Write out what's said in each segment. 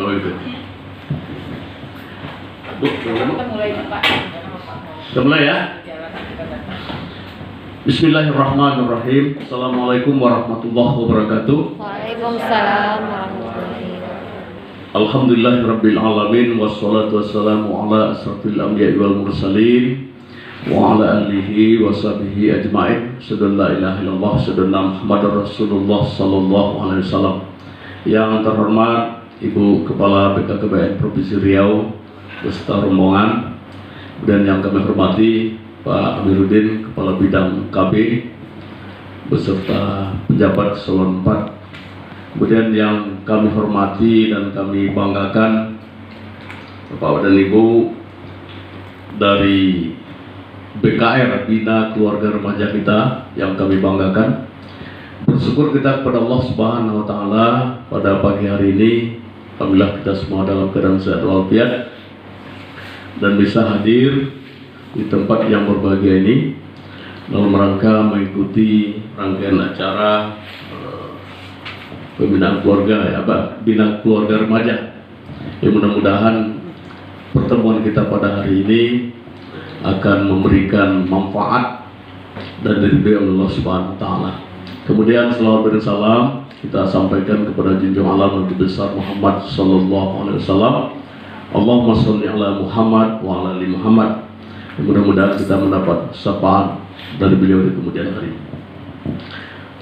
Oh itu. Bu, Kita mulai Pak. kita mulai ya. Bismillahirrahmanirrahim. Assalamualaikum warahmatullahi wabarakatuh. Waalaikumsalam warahmatullahi wabarakatuh. Alhamdulillahirabbil alamin wassalatu wassalamu ala asrofil anbiya'i wal mursalin wa ala alihi wa sahbihi ajma'in. Asyhadu an la ilaha illallah wa asyhadu anna Muhammadar Rasulullah sallallahu alaihi wasallam. Yang terhormat Ibu Kepala BKKBN Provinsi Riau beserta rombongan, dan yang kami hormati Pak Amiruddin Kepala Bidang KB beserta pejabat Eselon 4. Kemudian yang kami hormati dan kami banggakan Bapak dan Ibu dari BKR, Bina Keluarga Remaja kita, yang kami banggakan. Bersyukur kita kepada Allah Subhanahu wa Ta'ala pada pagi hari ini. Alhamdulillah kita semua dalam keadaan sehat walafiat dan bisa hadir di tempat yang berbahagia ini dalam rangka mengikuti rangkaian acara pembinaan keluarga, ya Pak, bina keluarga remaja. Yang mudah-mudahan pertemuan kita pada hari ini akan memberikan manfaat dan diridhoi Allah Subhanahu wa Ta'ala. Kemudian selawat dan salam kita sampaikan kepada junjungan alam Nabi besar Muhammad sallallahu alaihi wasallam. Allahumma sholli ala Muhammad wa ala ali Muhammad. Mudah-mudahan kita mendapat syafaat dari beliau di kemudian hari.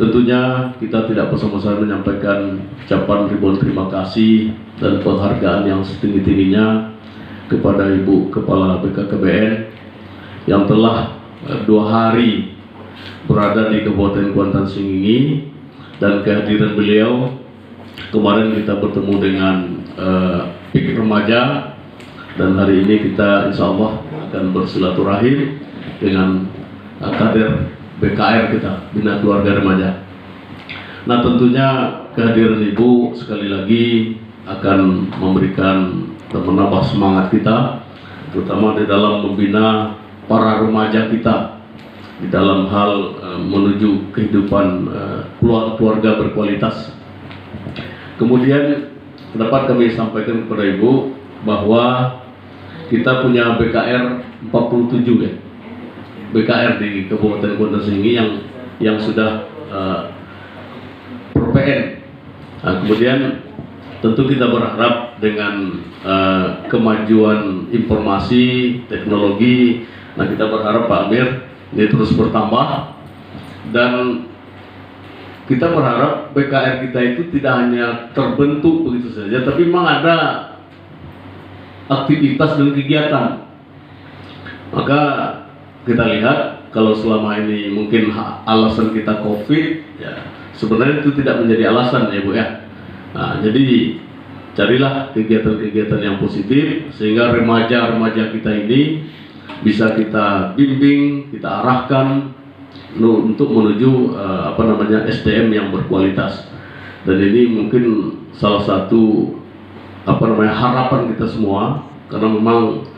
Tentunya kita tidak bosan-bosan menyampaikan ucapan ribuan terima kasih dan penghargaan yang setinggi-tingginya kepada Ibu Kepala BKKBN yang telah 2 hari berada di Kabupaten Kuantan Sengingi, dan kehadiran beliau kemarin kita bertemu dengan PIK remaja, dan hari ini kita insya Allah akan bersilaturahim dengan kader BKR kita, Bina Keluarga Remaja. Nah, tentunya kehadiran Ibu sekali lagi akan memberikan dan menambah semangat kita, terutama di dalam membina para remaja kita di dalam hal menuju kehidupan keluarga berkualitas. Kemudian dapat kami sampaikan kepada Ibu bahwa kita punya BKR 47 ya, BKR di Kabupaten Kuantan Sengingi yang sudah PN. Nah, kemudian tentu kita berharap dengan kemajuan informasi teknologi, nah kita berharap Pak Amir ini terus bertambah, dan kita berharap BKR kita itu tidak hanya terbentuk begitu saja, tapi memang ada aktivitas dan kegiatan. Maka kita lihat kalau selama ini mungkin alasan kita COVID, ya sebenarnya itu tidak menjadi alasan ya Bu ya. Nah, jadi carilah kegiatan-kegiatan yang positif sehingga remaja-remaja kita ini bisa kita bimbing, kita arahkan untuk menuju SDM yang berkualitas. Dan ini mungkin salah satu harapan kita semua, karena memang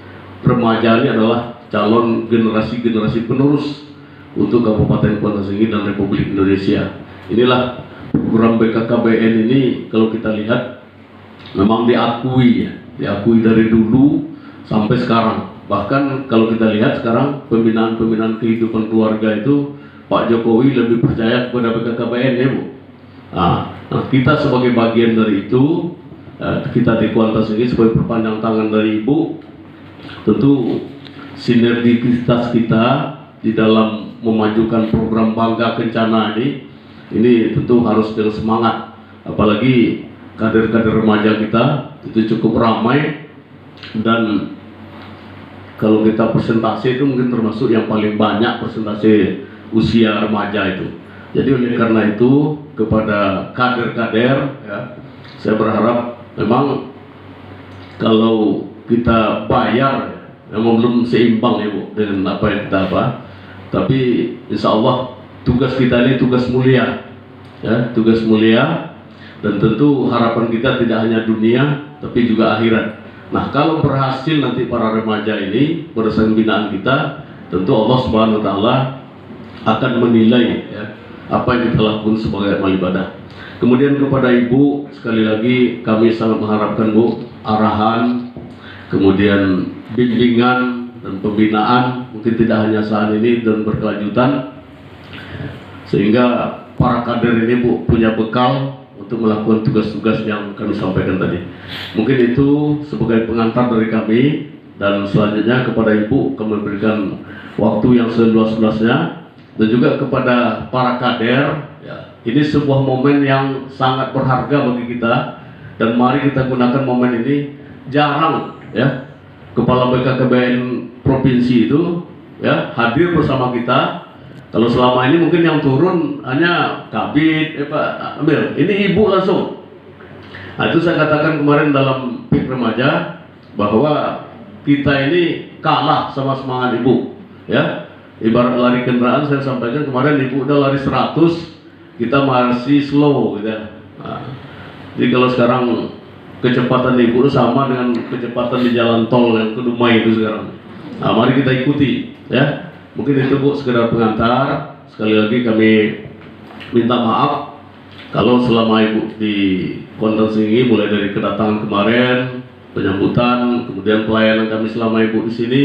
remaja ini adalah calon generasi penerus untuk Kabupaten Kuantan Sengingi dan Republik Indonesia. Inilah program BKKBN ini, kalau kita lihat memang diakui dari dulu sampai sekarang. Bahkan kalau kita lihat sekarang pembinaan kehidupan keluarga itu Pak Jokowi lebih percaya kepada BKKBN ya Bu. Nah, kita sebagai bagian dari itu, kita di Kuantan Sengingi sebagai perpanjang tangan dari Ibu, tentu sinergisitas kita di dalam memajukan program Bangga Kencana ini tentu harus dengan semangat. Apalagi kader-kader remaja kita itu cukup ramai, dan kalau kita persentase itu mungkin termasuk yang paling banyak persentase usia remaja itu. Jadi oleh karena itu kepada kader-kader ya, saya berharap memang kalau kita bayar memang belum seimbang ya Bu dengan apa yang kita tapi insya Allah tugas kita ini tugas mulia ya, tugas mulia, dan tentu harapan kita tidak hanya dunia tapi juga akhirat. Nah, kalau berhasil nanti para remaja ini berdasarkan binaan kita, tentu Allah Subhanahu wa Ta'ala akan menilai ya, apa yang kita lakukan sebagai amal ibadah. Kemudian kepada Ibu, sekali lagi kami sangat mengharapkan Bu, arahan, kemudian bimbingan dan pembinaan, mungkin tidak hanya saat ini dan berkelanjutan, sehingga para kader ini Bu punya bekal untuk melakukan tugas-tugas yang kami sampaikan tadi. Mungkin itu sebagai pengantar dari kami, dan selanjutnya kepada Ibu kami memberikan waktu yang seluas-luasnya, dan juga kepada para kader. Ini sebuah momen yang sangat berharga bagi kita, dan mari kita gunakan momen ini. Jarang ya Kepala BKKBN provinsi itu ya hadir bersama kita. Kalau selama ini mungkin yang turun hanya Kabid, Pak Amir, ini Ibu langsung. Nah, itu saya katakan kemarin dalam PIK remaja bahwa kita ini kalah sama semangat Ibu ya. Ibarat lari kendaraan, saya sampaikan kemarin Ibu udah lari 100, kita masih slow gitu ya. Nah, jadi kalau sekarang kecepatan Ibu sama dengan kecepatan di jalan tol yang ke Dumai itu sekarang. Nah, mari kita ikuti ya. Mungkin itu Bu sekedar pengantar. Sekali lagi kami minta maaf kalau selama Ibu di Konten Singgi, mulai dari kedatangan kemarin, penyambutan, kemudian pelayanan kami selama Ibu di sini,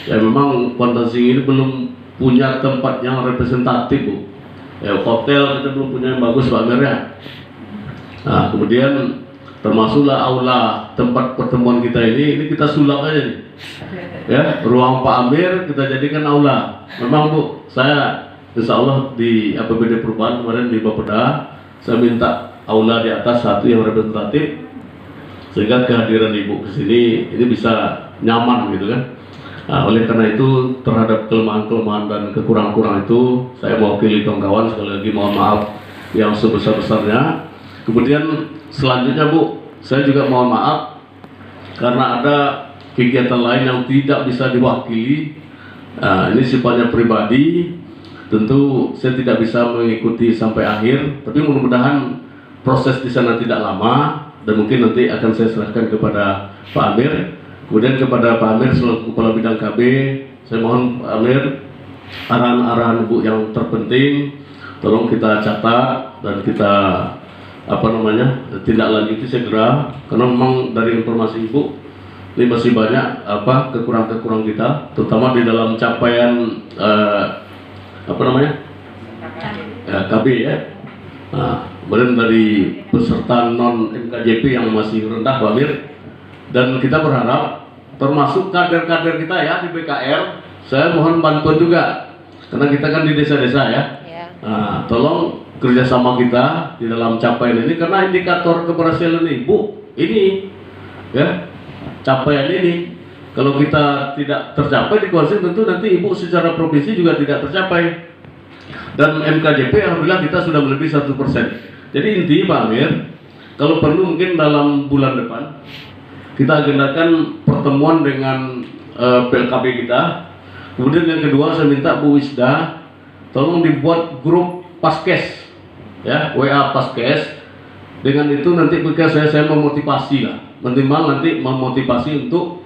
ya memang Konten Singgi ini belum punya tempat yang representatif Bu. Ya, hotel kita belum punya yang bagus Pak Amir ya. Nah, kemudian termasuklah aula tempat pertemuan kita ini kita sulap aja nih. Ya, ruang Pak Amir kita jadikan aula. Memang Bu, saya insya Allah di APBD Perubahan kemarin di Bapeda, saya minta aula di atas satu yang representatif, sehingga kehadiran Ibu ke sini ini bisa nyaman gitu kan. Nah, oleh karena itu terhadap kelemahan-kelemahan dan kekurangan-kekurangan itu saya mewakili kawan-kawan sekali lagi mohon maaf yang sebesar-besarnya. Kemudian selanjutnya Bu, saya juga mohon maaf karena ada kegiatan lain yang tidak bisa diwakili. Nah, ini sifatnya pribadi, tentu saya tidak bisa mengikuti sampai akhir, tapi mudah-mudahan proses di sana tidak lama, dan mungkin nanti akan saya serahkan kepada Pak Amir. Kemudian kepada Pak Amir selaku Kepala Bidang KB, saya mohon Pak Amir arahan-arahan Bu yang terpenting tolong kita catat dan kita tindak lanjuti segera, karena memang dari informasi Ibu ini masih banyak kekurangan-kekurangan kita, terutama di dalam capaian KB ya. Nah, kemudian dari peserta non MKJP yang masih rendah Pak Amir, dan kita berharap termasuk kader-kader kita ya di BKR, saya mohon bantuan juga karena kita kan di desa-desa ya. Nah, tolong kerjasama kita di dalam capaian ini, karena indikator keberhasilan Ibu ini ya, capaian ini kalau kita tidak tercapai di Korsing, tentu nanti Ibu secara provinsi juga tidak tercapai. Dan MKJP alhamdulillah kita sudah melebihi 100%. Jadi inti Pak Amir, kalau perlu mungkin dalam bulan depan kita agendakan pertemuan dengan PLKB kita. Kemudian yang kedua, saya minta Bu Wisda tolong dibuat grup Paskes ya, WA Paskes. Dengan itu nanti saya memotivasi lah, minimal nanti memotivasi untuk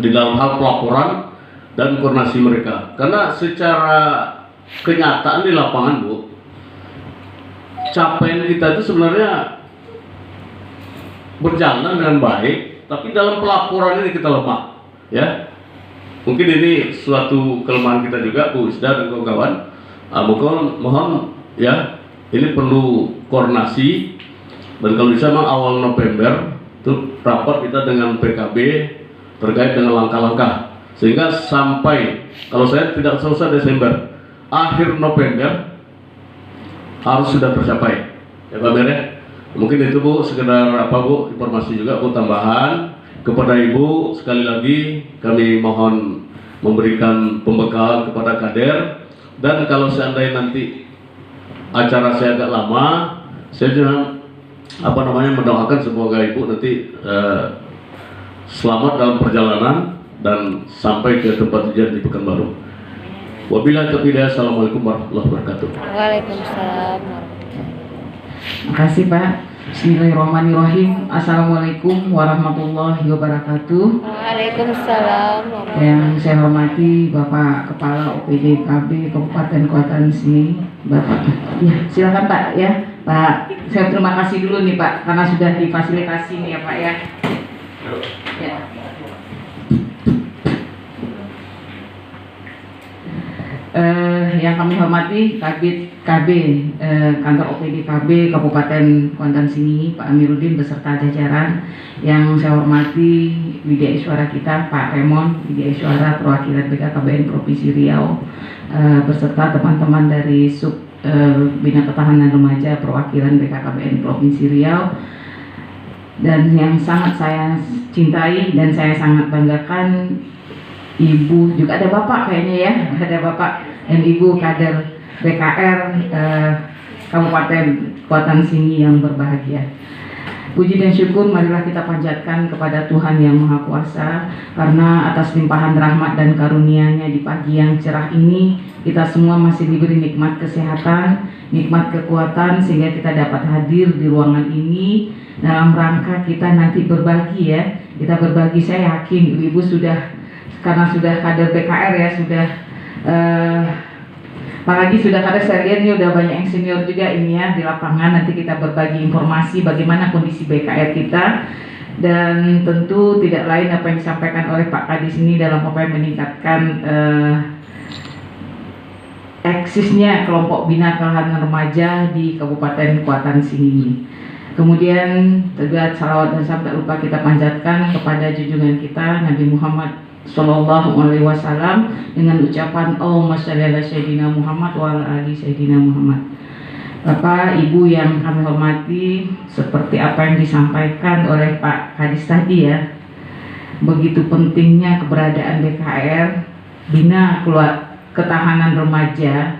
di dalam hal pelaporan dan koordinasi mereka. Karena secara kenyataan di lapangan Bu, capaian kita itu sebenarnya berjalan dengan baik, tapi dalam pelaporan ini kita lemah ya. Mungkin ini suatu kelemahan kita juga Bu Isda dan kawan-kawan. Mohon ya, ini perlu koordinasi, dan kalau bisa memang awal November itu rapat kita dengan PKB terkait dengan langkah-langkah, sehingga sampai kalau saya tidak selesai Desember, akhir November harus sudah tercapai ya Pak Amir ya. Mungkin itu Bu sekedar Bu informasi juga Bu tambahan kepada Ibu. Sekali lagi kami mohon memberikan pembekalan kepada kader, dan kalau seandainya nanti acara saya agak lama, saya juga mendoakan semoga Ibu nanti selamat dalam perjalanan dan sampai ke tempat tujuan di Pekanbaru. Wabillahi taufiq, assalamualaikum warahmatullahi wabarakatuh. Waalaikumsalam. Terima kasih Pak. Bismillahirrahmanirrahim. Assalamualaikum warahmatullahi wabarakatuh. Waalaikumsalam. Yang saya hormati Bapak Kepala OPD KB Kabupaten Kota Singgi, Bapak. Ya, silakan Pak ya. Pak, saya terima kasih dulu nih Pak, karena sudah difasilitasi nih ya Pak ya. Ya. Yang kami hormati KB, kantor OPD KB Kabupaten Kuantan Singingi, Pak Amiruddin beserta jajaran. Yang saya hormati Widya Iswara kita, Pak Remon, Widya Iswara perwakilan BKKBN Provinsi Riau, beserta teman-teman dari Sub Bina Ketahanan Remaja perwakilan BKKBN Provinsi Riau. Dan yang sangat saya cintai dan saya sangat banggakan, Ibu, juga ada Bapak kayaknya ya, ada Bapak dan Ibu kader BKR Kabupaten Kuantan Singingi yang berbahagia. Puji dan syukur marilah kita panjatkan kepada Tuhan Yang Maha Kuasa, karena atas limpahan rahmat dan karunia-Nya di pagi yang cerah ini, kita semua masih diberi nikmat kesehatan, nikmat kekuatan, sehingga kita dapat hadir di ruangan ini dalam rangka kita nanti berbagi ya. Kita berbagi, saya yakin Ibu sudah, karena sudah kader BKR ya, sudah apalagi sudah kader, saya lihat ini udah banyak yang senior juga ini ya di lapangan. Nanti kita berbagi informasi bagaimana kondisi BKR kita, dan tentu tidak lain apa yang disampaikan oleh Pak Kadis ini dalam upaya meningkatkan eksisnya kelompok bina ketahanan remaja di Kabupaten Kuantan Singingi. Kemudian terlihat salawat dan salam tak lupa kita panjatkan kepada junjungan kita Nabi Muhammad Sallallahu Alaihi Wasallam dengan ucapan Allahumma sholli ala Sayyidina Muhammad wa ala ali Sayyidina Muhammad. Bapak, Ibu yang kami hormati, seperti apa yang disampaikan oleh Pak Kadis tadi ya, begitu pentingnya keberadaan BKR, Bina Ketahanan Remaja,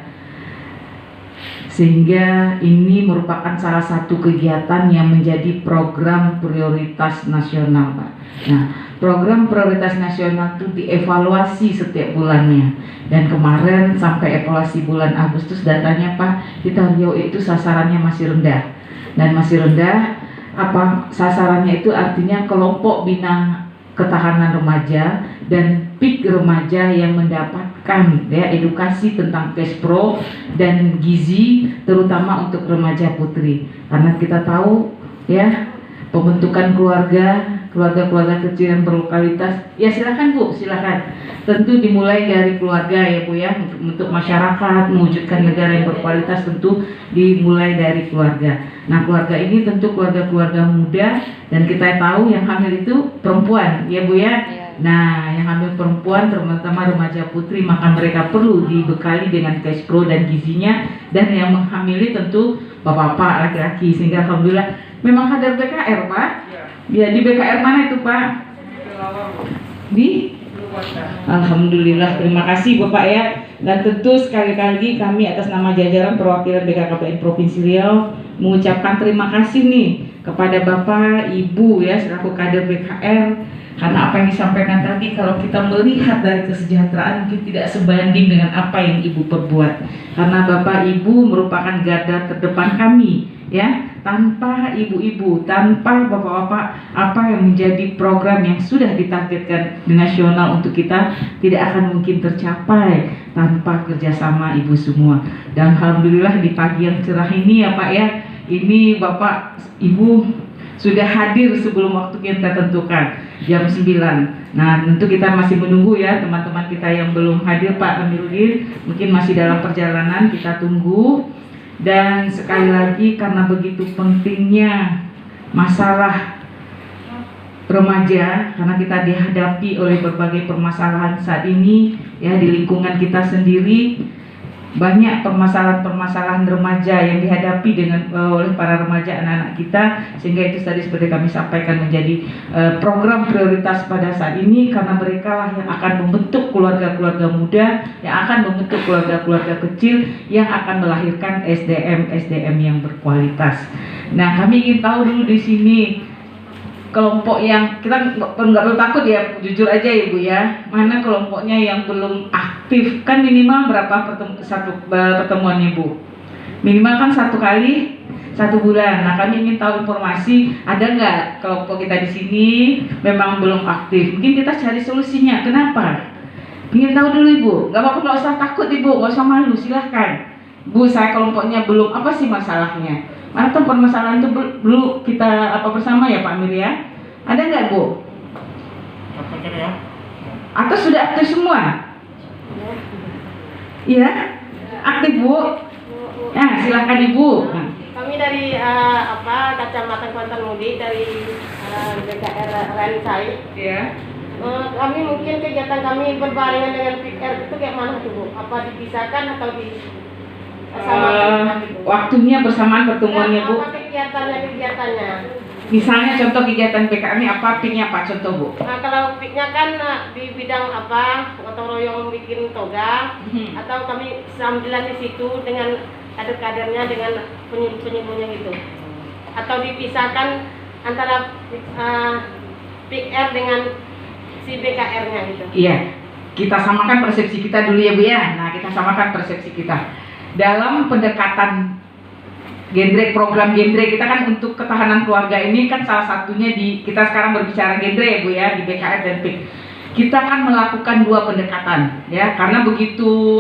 sehingga ini merupakan salah satu kegiatan yang menjadi program prioritas nasional Pak. Nah, program prioritas nasional itu dievaluasi setiap bulannya, dan kemarin sampai evaluasi bulan Agustus datanya Pak, kita Riau itu sasarannya masih rendah. Dan masih rendah, apa sasarannya itu artinya kelompok bina ketahanan remaja dan PIK remaja yang mendapatkan ya edukasi tentang PESPRO dan gizi, terutama untuk remaja putri. Karena kita tahu ya, pembentukan keluarga kecil yang berlokalitas, ya silakan Bu, silakan. Tentu dimulai dari keluarga ya Bu ya, untuk masyarakat mewujudkan negara yang berkualitas tentu dimulai dari keluarga. Nah, keluarga ini tentu keluarga muda, dan kita tahu yang hamil itu perempuan ya Bu ya. Nah, yang hamil perempuan terutama remaja putri, maka mereka perlu dibekali dengan PESPRO dan gizinya, dan yang menghamili tentu bapak-bapak laki-laki, sehingga alhamdulillah memang kader BKR Pak. Ya, di BKR mana itu Pak? Di? Alhamdulillah, terima kasih Bapak ya. Dan tentu sekali-kali kami atas nama jajaran perwakilan BKKBN Provinsi Riau mengucapkan terima kasih nih kepada Bapak, Ibu ya selaku kader BKR, karena apa yang disampaikan tadi, kalau kita melihat dari kesejahteraan mungkin tidak sebanding dengan apa yang Ibu perbuat, karena Bapak Ibu merupakan garda terdepan kami ya. Tanpa ibu-ibu, tanpa bapak-bapak, apa yang menjadi program yang sudah ditargetkan di nasional untuk kita tidak akan mungkin tercapai tanpa kerjasama ibu semua. Dan alhamdulillah di pagi yang cerah ini ya Pak ya, ini Bapak Ibu sudah hadir sebelum waktu kita tentukan jam 9. Nah, tentu kita masih menunggu ya teman-teman kita yang belum hadir. Pak Amiruddin mungkin masih dalam perjalanan, kita tunggu. Dan sekali lagi, karena begitu pentingnya masalah remaja, karena kita dihadapi oleh berbagai permasalahan saat ini ya di lingkungan kita sendiri, banyak permasalahan-permasalahan remaja yang dihadapi oleh para remaja anak-anak kita, sehingga itu tadi seperti kami sampaikan menjadi program prioritas pada saat ini, karena mereka lah yang akan membentuk keluarga-keluarga muda, yang akan membentuk keluarga-keluarga kecil, yang akan melahirkan SDM yang berkualitas. Nah, kami ingin tahu dulu di sini kelompok yang kita nggak perlu takut ya, jujur aja Ibu ya, mana kelompoknya yang belum aktif. Kan minimal berapa pertemuan Ibu? Minimal kan 1 kali 1 bulan. Nah, kami ingin tahu informasi, ada nggak kelompok kita di sini memang belum aktif. Mungkin kita cari solusinya. Kenapa? Ingin tahu dulu Ibu. Nggak apa-apa, nggak usah takut Ibu, nggak usah malu, silahkan Bu, saya kelompoknya belum, apa sih masalahnya? Atau permasalahan itu perlu kita apa bersama ya Pak Amir ya? Ada nggak Bu? Atau sudah aktif semua? Iya, aktif Bu. Nah, silakan Ibu. Kami dari Kacamata Kuantan Mudi dari BKR Ransai. Ya. Kami mungkin kegiatan kami berbarengan dengan PR itu kayak mana tuh Bu? Apa dipisahkan atau sama? Waktunya bersamaan pertemuannya Bu. Apa kegiatannya? Misalnya contoh kegiatan PKM apa, PIK-nya apa contoh Bu? Nah, kalau PIK-nya kan di bidang apa, gotong royong bikin toga, atau kami sambilan di situ dengan kader-kadernya dengan penyuluh-penyuluhnya gitu, atau dipisahkan antara PR dengan si BKR-nya gitu. Iya, kita samakan persepsi kita dulu ya Bu ya. Nah, kita samakan persepsi kita dalam pendekatan program genre kita kan untuk ketahanan keluarga ini kan salah satunya kita sekarang berbicara genre ya Bu ya di BKR dan PIK. Kita kan melakukan dua pendekatan ya karena begitu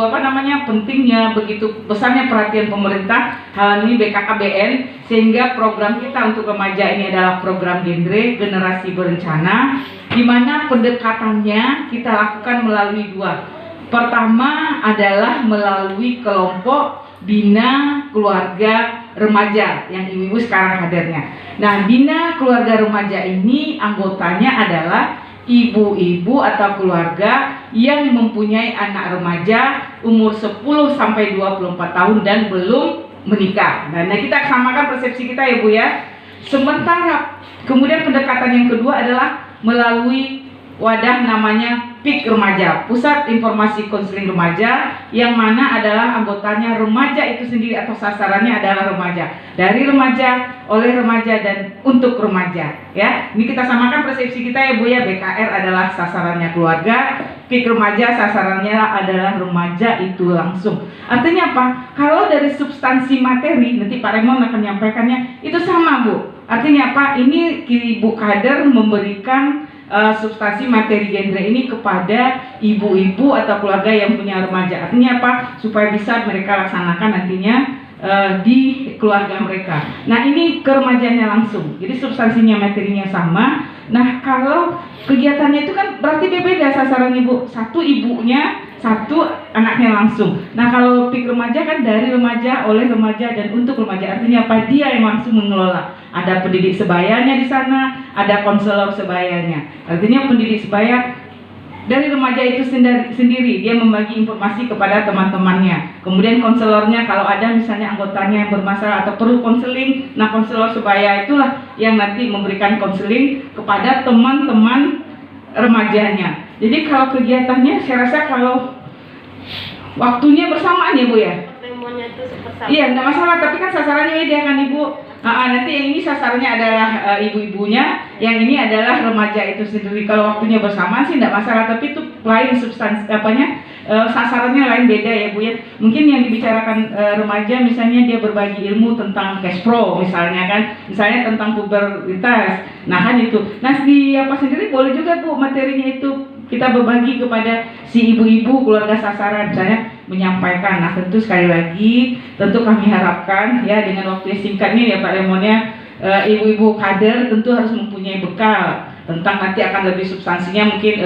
pentingnya, begitu besarnya perhatian pemerintah hal ini BKKBN sehingga program kita untuk remaja ini adalah program genre generasi berencana di mana pendekatannya kita lakukan melalui dua. Pertama adalah melalui kelompok Bina Keluarga Remaja yang ibu-ibu sekarang kadernya. Nah, Bina Keluarga Remaja ini anggotanya adalah ibu-ibu atau keluarga yang mempunyai anak remaja umur 10 sampai 24 tahun dan belum menikah. Nah, kita samakan persepsi kita ya Bu ya. Sementara kemudian pendekatan yang kedua adalah melalui wadah namanya PIK Remaja, Pusat Informasi Konseling Remaja, yang mana adalah anggotanya remaja itu sendiri atau sasarannya adalah remaja. Dari remaja, oleh remaja, dan untuk remaja. Ya, ini kita samakan persepsi kita ya Bu ya. BKR adalah sasarannya keluarga, PIK Remaja sasarannya adalah remaja itu langsung. Artinya apa? Kalau dari substansi materi, nanti Pak Raymond akan menyampaikannya, itu sama Bu. Artinya apa? Ini Ibu Kader memberikan substansi materi genre ini kepada ibu-ibu atau keluarga yang punya remaja. Artinya apa? Supaya bisa mereka laksanakan nantinya di keluarga mereka. Nah, ini ke remajanya langsung. Jadi substansinya materinya sama. Nah, kalau kegiatannya itu kan berarti berbeda sasaran ibu. Satu ibunya, satu anaknya langsung. Nah, kalau PIK remaja kan dari remaja, oleh remaja, dan untuk remaja. Artinya apa? Dia yang langsung mengelola. Ada pendidik sebayanya di sana, ada konselor sebayanya. Artinya pendidik sebaya dari remaja itu sendiri dia membagi informasi kepada teman-temannya. Kemudian konselornya kalau ada misalnya anggotanya yang bermasalah atau perlu konseling, nah konselor sebaya itulah yang nanti memberikan konseling kepada teman-teman remajanya. Jadi kalau kegiatannya saya rasa kalau waktunya bersamaan ya Bu ya. Pertemuannya itu bersama. Iya, enggak masalah, tapi kan sasarannya beda kan Ibu. Nanti yang ini sasarannya adalah ibu-ibunya, yang ini adalah remaja itu sendiri. Kalau waktunya bersamaan sih enggak masalah, tapi itu lain substansi sasarannya lain beda ya Bu ya. Mungkin yang dibicarakan remaja misalnya dia berbagi ilmu tentang cash pro misalnya kan, misalnya tentang pubertas. Nah kan itu. Nah di sendiri boleh juga Bu materinya itu kita berbagi kepada si ibu-ibu keluarga sasaran, misalnya menyampaikan. Nah tentu sekali lagi, tentu kami harapkan ya dengan waktu yang singkat ini ya Pak Raymond ya, ibu-ibu kader tentu harus mempunyai bekal tentang nanti akan lebih substansinya mungkin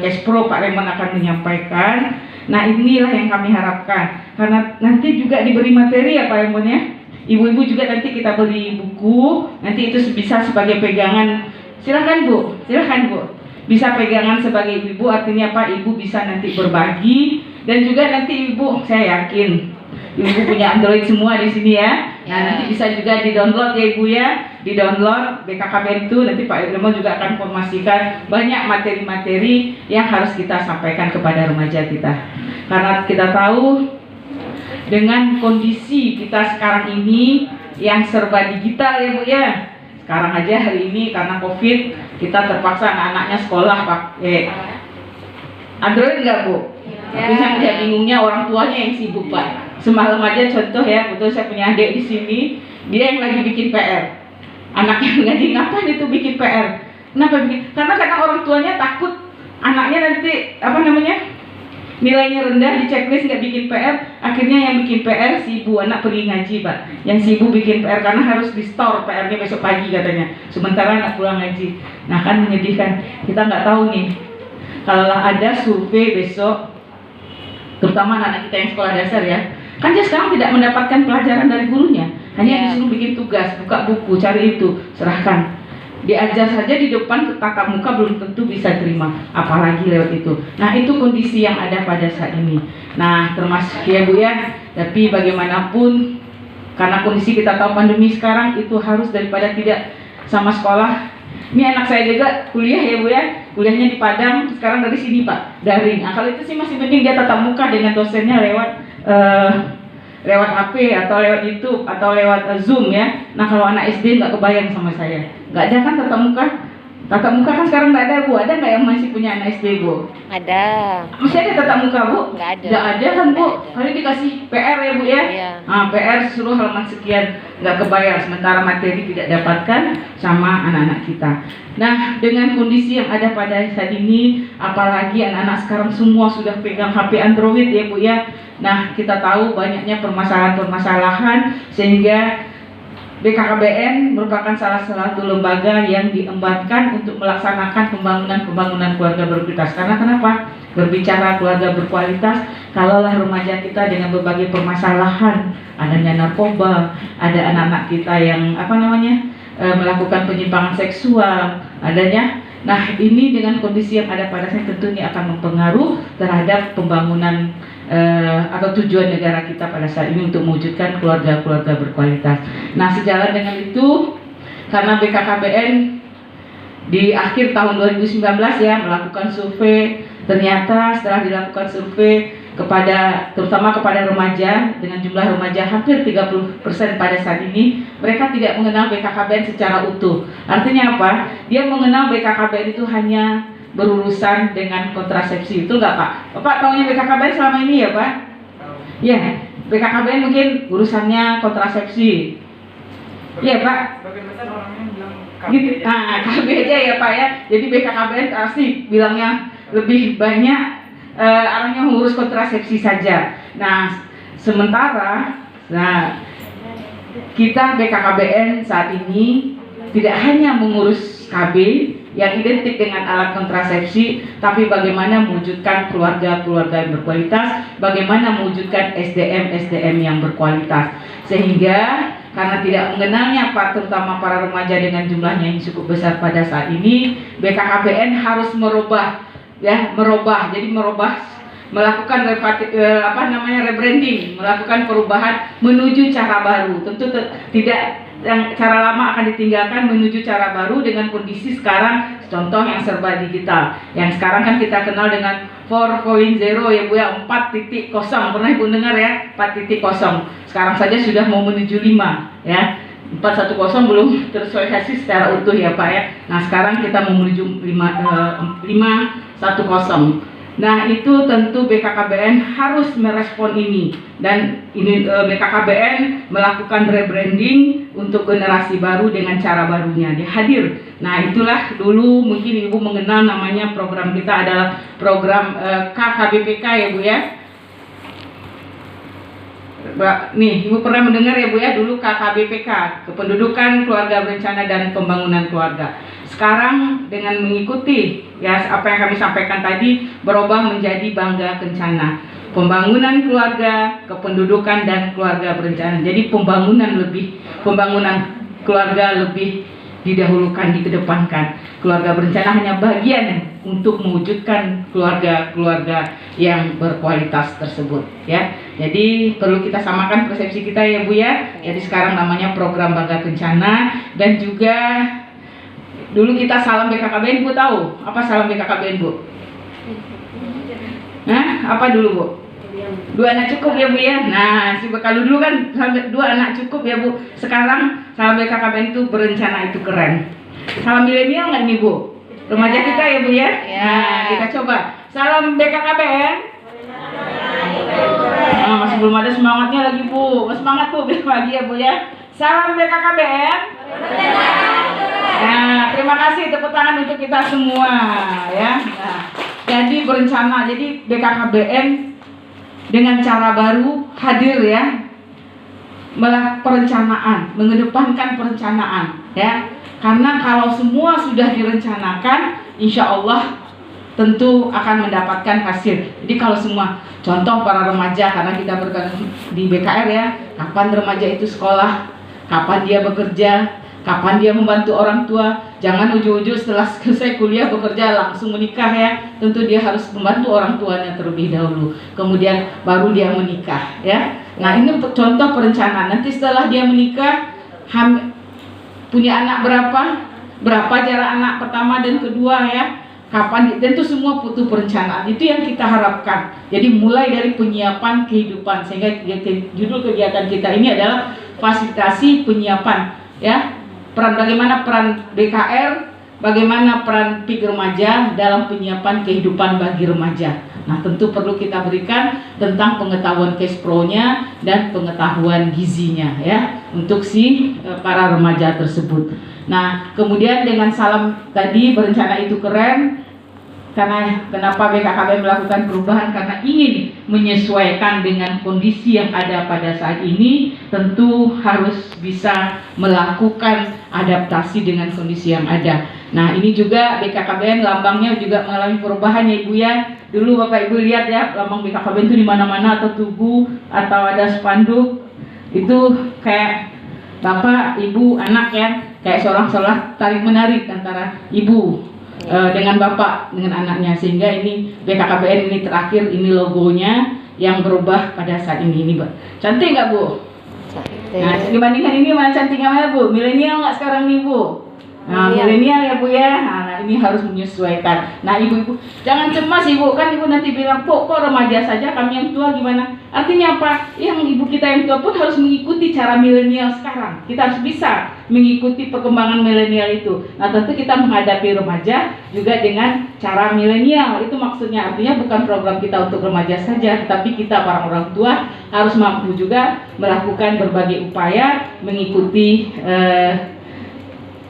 cash pro Pak Raymond akan menyampaikan. Nah inilah yang kami harapkan, karena nanti juga diberi materi ya Pak Raymond ya. Ibu-ibu juga nanti kita beri buku, nanti itu bisa sebagai pegangan. Silahkan Bu, silahkan Bu. Bisa pegangan sebagai ibu, artinya apa? Ibu bisa nanti berbagi, dan juga nanti ibu, saya yakin ibu punya Android semua di sini ya. Nah nanti bisa juga di-download ya Ibu ya, di-download BKKBN itu. Nanti Pak Raymond juga akan informasikan banyak materi-materi yang harus kita sampaikan kepada remaja kita. Karena kita tahu dengan kondisi kita sekarang ini yang serba digital ya Bu ya. Sekarang aja hari ini karena COVID kita terpaksa anak-anaknya sekolah pakai Android enggak Bu? Tapi saya bingungnya orang tuanya yang sibuk Pak. Semalam aja contoh ya, betul saya punya adik di sini, dia yang lagi bikin PR. Anaknya ngaji, ngapain itu bikin PR? Kenapa bikin? Karena orang tuanya takut anaknya nanti nilainya rendah, di checklist nggak bikin PR, akhirnya yang bikin PR si ibu anak pergi ngaji Pak. Yang si ibu bikin PR karena harus di store PR-nya besok pagi katanya, sementara anak pulang ngaji. Nah kan menyedihkan, kita nggak tahu nih kalau ada survei besok, terutama anak-anak kita yang sekolah dasar ya, kan dia sekarang tidak mendapatkan pelajaran dari gurunya, hanya disuruh bikin tugas, buka buku, cari itu, serahkan. Diajar saja di depan tatap muka belum tentu bisa terima, apalagi lewat itu. Nah itu kondisi yang ada pada saat ini. Nah termasuk ya Bu ya, tapi bagaimanapun karena kondisi kita tahu pandemi sekarang itu harus daripada tidak sama sekolah. Ini anak saya juga kuliah ya Bu ya, kuliahnya di Padang, sekarang dari sini Pak, daring. Nah kalau itu sih masih penting dia tatap muka dengan dosennya lewat HP atau lewat YouTube atau lewat Zoom ya. Nah kalau anak SD nggak kebayang sama saya, nggak ada kan tatap muka. Tatap muka kan sekarang nggak ada Bu. Ada nggak yang masih punya anak SD Bu? Ada. Masih ada tatap muka Bu? Nggak ada. Nggak ada kan Bu? Nggak ada. Kali dikasih PR ya Bu ya? Iya. Nah, PR suruh halaman sekian, nggak kebayang. Sementara materi tidak dapatkan sama anak-anak kita. Nah dengan kondisi yang ada pada saat ini, apalagi anak-anak sekarang semua sudah pegang HP Android ya Bu ya. Nah kita tahu banyaknya permasalahan-permasalahan sehingga BKKBN merupakan salah satu lembaga yang diembatkan untuk melaksanakan pembangunan keluarga berkualitas. Karena kenapa? Berbicara keluarga berkualitas, kalaulah remaja kita dengan berbagai permasalahan, adanya narkoba, ada anak-anak kita yang melakukan penyimpangan seksual, adanya. Nah ini dengan kondisi yang ada pada saya tentu ini akan mempengaruhi terhadap pembangunan atau tujuan negara kita pada saat ini untuk mewujudkan keluarga-keluarga berkualitas. Nah sejalan dengan itu, karena BKKBN di akhir tahun 2019 ya melakukan survei, ternyata setelah dilakukan survei terutama kepada remaja, dengan jumlah remaja hampir 30% pada saat ini, mereka tidak mengenal BKKBN secara utuh. Artinya apa? Dia mengenal BKKBN itu hanya berurusan dengan kontrasepsi, itu enggak Pak? Bapak tahunya BKKBN selama ini ya Pak? Ya, BKKBN mungkin urusannya kontrasepsi. Iya Pak? Bagaimana orangnya bilang Gitu. Nah, KB aja ya Pak ya. Jadi BKKBN pasti bilangnya lebih banyak arahnya mengurus kontrasepsi saja. Nah, sementara kita BKKBN saat ini tidak hanya mengurus KB yang identik dengan alat kontrasepsi, tapi bagaimana mewujudkan keluarga-keluarga yang berkualitas, bagaimana mewujudkan SDM yang berkualitas. Sehingga karena tidak mengenalnya Pak, terutama para remaja dengan jumlahnya yang cukup besar pada saat ini, BKKBN harus merubah, jadi melakukan rebranding, melakukan perubahan menuju cara baru. Tentu tidak yang cara lama akan ditinggalkan menuju cara baru dengan kondisi sekarang, contoh yang serba digital. Yang sekarang kan kita kenal dengan 4.0 ya Bu ya, 4.0. Pernah Ibu dengar ya, 4.0. Sekarang saja sudah mau menuju 5 ya. 4.1.0 belum tersosialisasi secara utuh ya Pak ya. Nah sekarang kita mau menuju 5.1.0. Nah itu tentu BKKBN harus merespon ini, dan ini BKKBN melakukan rebranding untuk generasi baru dengan cara barunya, dia hadir. Nah itulah dulu mungkin Ibu mengenal namanya program kita adalah program KKBPK ya Bu ya. Nih Ibu pernah mendengar ya Bu ya, dulu KKBPK, Kependudukan, Keluarga Berencana dan Pembangunan Keluarga. Sekarang dengan mengikuti ya apa yang kami sampaikan tadi, berubah menjadi Bangga Kencana, Pembangunan Keluarga, Kependudukan dan Keluarga Berencana. Jadi pembangunan keluarga lebih didahulukan, dikedepankan. Keluarga berencana hanya bagian untuk mewujudkan keluarga-keluarga yang berkualitas tersebut ya. Jadi perlu kita samakan persepsi kita ya Bu ya. Jadi sekarang namanya program Bangga Kencana, dan juga dulu kita salam BKKBN. Bu tahu apa salam BKKBN Bu? Apa dulu Bu? 2 anak cukup ya Bu ya. Nah, kalau dulu kan 2 anak cukup ya Bu. Sekarang salam BKKBN itu berencana itu keren. Salam milenial nggak nih Bu? Remaja kita ya Bu ya. Nah, kita coba salam BKKBN. Nah, masih belum ada semangatnya lagi Bu. Semangat Bu, biar lagi ya Bu ya. Salam BKKBN. Nah, terima kasih, tepuk tangan untuk kita semua ya. Nah. Jadi berencana, jadi BKKBN dengan cara baru hadir ya, perencanaan, mengedepankan perencanaan ya. Karena kalau semua sudah direncanakan, insya Allah tentu akan mendapatkan hasil. Jadi kalau semua, contoh para remaja, karena kita bergabung di BKR ya, kapan remaja itu sekolah, kapan dia bekerja, kapan dia membantu orang tua. Jangan ujung-ujung setelah selesai kuliah bekerja langsung menikah ya. Tentu dia harus membantu orang tuanya terlebih dahulu, kemudian baru dia menikah ya. Nah ini contoh perencanaan. Nanti setelah dia menikah, punya anak berapa jarak anak pertama dan kedua ya, kapan, dan itu semua butuh perencanaan. Itu yang kita harapkan. Jadi mulai dari penyiapan kehidupan, sehingga judul kegiatan kita ini adalah fasilitasi penyiapan ya. Bagaimana peran BKR, bagaimana peran PIK remaja dalam penyiapan kehidupan bagi remaja. Nah tentu perlu kita berikan tentang pengetahuan cash pro-nya dan pengetahuan gizinya ya untuk para remaja tersebut. Nah kemudian dengan salam tadi, berencana itu keren. Karena kenapa BKKBN melakukan perubahan? Karena ingin menyesuaikan dengan kondisi yang ada pada saat ini. Tentu harus bisa melakukan adaptasi dengan kondisi yang ada. Nah ini juga BKKBN lambangnya juga mengalami perubahan ya Ibu ya. Dulu Bapak Ibu lihat ya, lambang BKKBN itu di mana-mana, atau tugu atau ada spanduk, itu kayak Bapak, Ibu, anak ya, kayak seolah-olah tarik menarik antara Ibu dengan Bapak, dengan anaknya, sehingga ini BKKBN ini terakhir, ini logonya yang berubah pada saat ini Mbak. Cantik nggak Bu? Cantik. Nah dibandingkan ini mana cantiknya mana Bu? Milenial nggak sekarang nih Bu? Nah milenial ya Bu ya. Nah ini harus menyesuaikan. Nah ibu-ibu jangan cemas Ibu, kan Ibu nanti bilang kok remaja saja, kami yang tua gimana? Artinya apa? Yang ibu kita yang tua pun harus mengikuti cara milenial sekarang. Kita harus bisa mengikuti perkembangan milenial itu. Nah tentu kita menghadapi remaja juga dengan cara milenial. Itu maksudnya, artinya bukan program kita untuk remaja saja, tetapi kita para orang tua harus mampu juga melakukan berbagai upaya mengikuti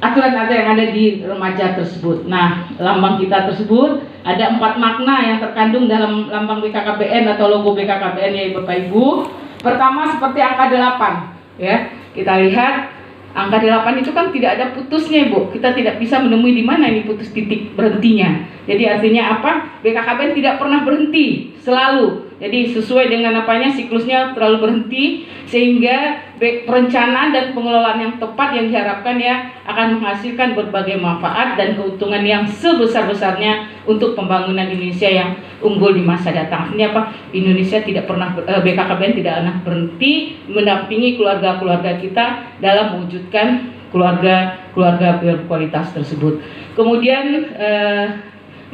aturan-aturan yang ada di remaja tersebut. Nah, lambang kita tersebut ada 4 makna yang terkandung dalam lambang BKKBN atau logo BKKBN ya Bapak Ibu. Pertama seperti angka 8 ya. Kita lihat angka 8 itu kan tidak ada putusnya Ibu. Kita tidak bisa menemui di mana ini putus titik berhentinya. Jadi artinya apa? BKKBN tidak pernah berhenti, selalu. Jadi sesuai dengan apanya, siklusnya terlalu berhenti, sehingga perencanaan dan pengelolaan yang tepat yang diharapkan ya akan menghasilkan berbagai manfaat dan keuntungan yang sebesar-besarnya untuk pembangunan Indonesia yang unggul di masa datang. Ini apa? Indonesia tidak pernah, BKKBN tidak pernah berhenti mendampingi keluarga-keluarga kita dalam mewujudkan keluarga berkualitas tersebut. Kemudian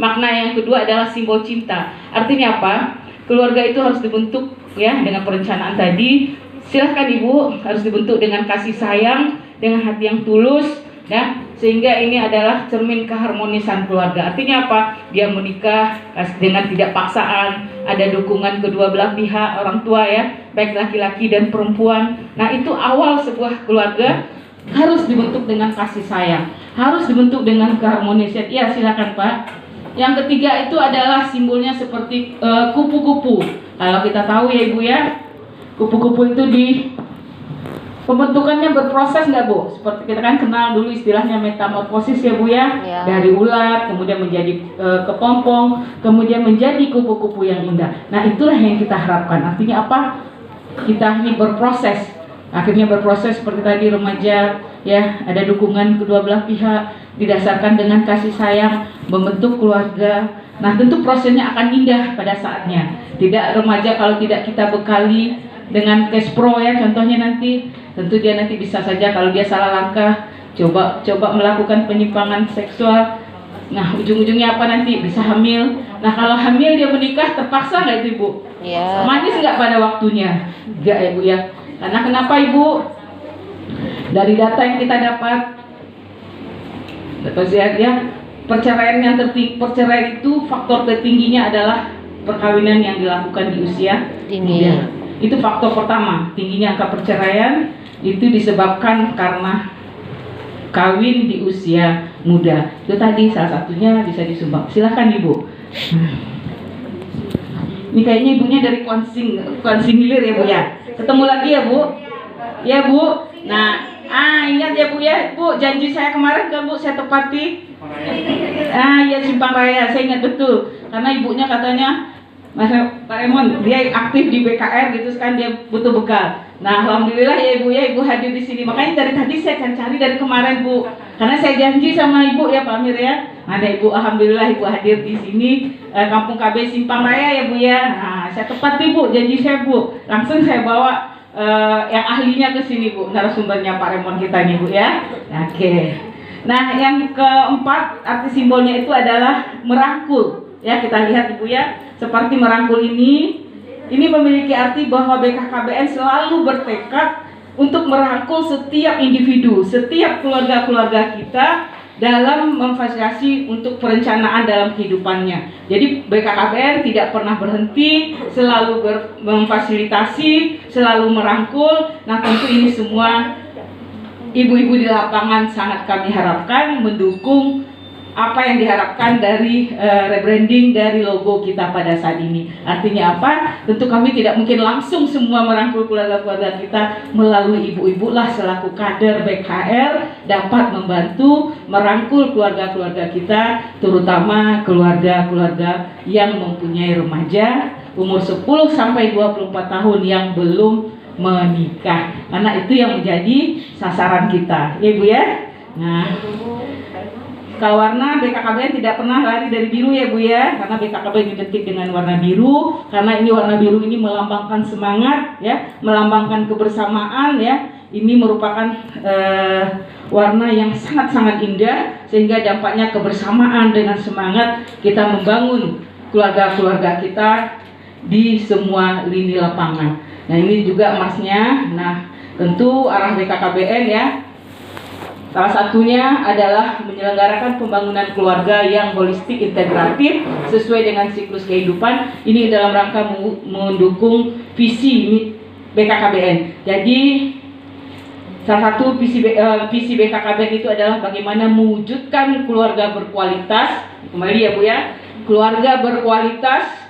makna yang kedua adalah simbol cinta. Artinya apa? Keluarga itu harus dibentuk ya dengan perencanaan tadi. Silahkan Ibu, harus dibentuk dengan kasih sayang, dengan hati yang tulus ya, sehingga ini adalah cermin keharmonisan keluarga. Artinya apa? Dia menikah dengan tidak paksaan, ada dukungan kedua belah pihak, orang tua ya, baik laki-laki dan perempuan. Nah itu awal sebuah keluarga, harus dibentuk dengan kasih sayang, harus dibentuk dengan keharmonisan. Ya silakan Pak. Yang ketiga itu adalah simbolnya seperti kupu-kupu. Kalau kita tahu ya Ibu ya, kupu-kupu itu di pembentukannya berproses nggak Bu? Seperti kita kan kenal dulu istilahnya metamorfosis ya Bu ya, dari ulat kemudian menjadi kepompong, kemudian menjadi kupu-kupu yang indah. Nah itulah yang kita harapkan. Artinya apa? Kita ini berproses, akhirnya berproses seperti tadi remaja ya, ada dukungan kedua belah pihak, didasarkan dengan kasih sayang, membentuk keluarga. Nah tentu prosesnya akan indah pada saatnya. Tidak remaja kalau tidak kita bekali dengan cash pro ya, contohnya nanti tentu dia nanti bisa saja kalau dia salah langkah, coba melakukan penyimpangan seksual. Nah ujung-ujungnya apa nanti? Bisa hamil. Nah kalau hamil dia menikah, terpaksa nggak itu Ibu? Ya. Manis nggak pada waktunya? Enggak ya Bu ya. Karena kenapa Ibu? Dari data yang kita dapat ya, perceraian itu faktor tertingginya adalah perkawinan yang dilakukan di usia Tinggi. muda. Itu faktor pertama, tingginya angka perceraian itu disebabkan karena kawin di usia muda. Itu tadi salah satunya bisa disumbang. Silahkan Ibu. Ini kayaknya ibunya dari Kuansing Hilir ya Bu ya. Ketemu lagi ya Bu. Ya Bu. Nah, ingat ya Bu ya. Bu, janji saya kemarin kan Bu saya tepati. Ya Simpang Raya, saya ingat betul. Karena ibunya katanya Mas Pak Remon, dia aktif di BKR gitu kan, dia butuh bekal. Nah, alhamdulillah ya Ibu ya, Ibu hadir di sini. Makanya dari tadi saya cari dari kemarin Bu. Karena saya janji sama Ibu ya Pak Amir ya. Ada Ibu, alhamdulillah Ibu hadir di sini Kampung KB Simpang Raya ya Bu ya. Nah, saya tepati Bu janji saya Bu. Langsung saya bawa yang ahlinya ke sini Bu, narasumbernya Pak Remon kita nih Bu ya. Oke. Nah, yang keempat arti simbolnya itu adalah merangkul. Ya, kita lihat Ibu ya. Seperti merangkul ini memiliki arti bahwa BKKBN selalu bertekad untuk merangkul setiap individu, setiap keluarga-keluarga kita dalam memfasilitasi untuk perencanaan dalam kehidupannya. Jadi BKKBN tidak pernah berhenti, selalu memfasilitasi, selalu merangkul. Nah, tentu ini semua ibu-ibu di lapangan sangat kami harapkan mendukung apa yang diharapkan dari rebranding dari logo kita pada saat ini. Artinya apa? Tentu kami tidak mungkin langsung semua merangkul keluarga-keluarga kita, melalui ibu-ibu lah selaku kader BKR dapat membantu merangkul keluarga-keluarga kita, terutama keluarga-keluarga yang mempunyai remaja umur 10 sampai 24 tahun yang belum menikah. Karena itu yang menjadi sasaran kita. Ya Ibu ya? Nah, warna BKKBN tidak pernah lari dari biru ya Bu ya, karena BKKBN dibentuk dengan warna biru, karena ini warna biru ini melambangkan semangat ya, melambangkan kebersamaan ya. Ini merupakan warna yang sangat-sangat indah, sehingga dampaknya kebersamaan dengan semangat kita membangun keluarga-keluarga kita di semua lini lapangan. Nah, ini juga emasnya. Nah, tentu arah BKKBN ya, salah satunya adalah menyelenggarakan pembangunan keluarga yang holistik integratif sesuai dengan siklus kehidupan. Ini dalam rangka mendukung visi BKKBN. Jadi salah satu visi BKKBN itu adalah bagaimana mewujudkan keluarga berkualitas. Kembali ya Bu ya, keluarga berkualitas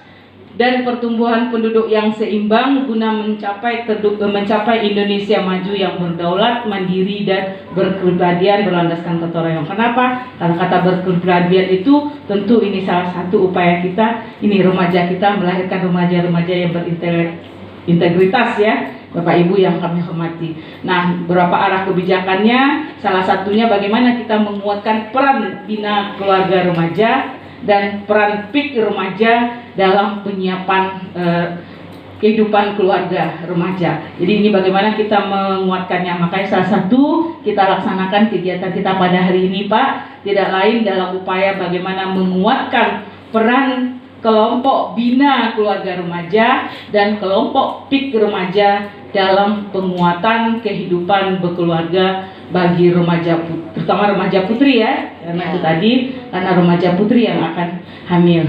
dan pertumbuhan penduduk yang seimbang guna mencapai Indonesia maju yang berdaulat, mandiri dan berkepribadian berlandaskan gotong royong. Kenapa? Karena kata berkepribadian itu tentu ini salah satu upaya kita, ini remaja kita melahirkan remaja-remaja yang berintegritas ya, Bapak Ibu yang kami hormati. Nah, beberapa arah kebijakannya, salah satunya bagaimana kita menguatkan peran bina keluarga remaja dan peran PIK remaja dalam penyiapan kehidupan keluarga remaja. Jadi ini bagaimana kita menguatkannya. Makanya salah satu kita laksanakan kegiatan kita pada hari ini Pak, tidak lain dalam upaya bagaimana menguatkan peran kelompok bina keluarga remaja dan kelompok PIK remaja dalam penguatan kehidupan berkeluarga bagi remaja, terutama remaja putri ya, karena itu tadi, karena remaja putri yang akan hamil.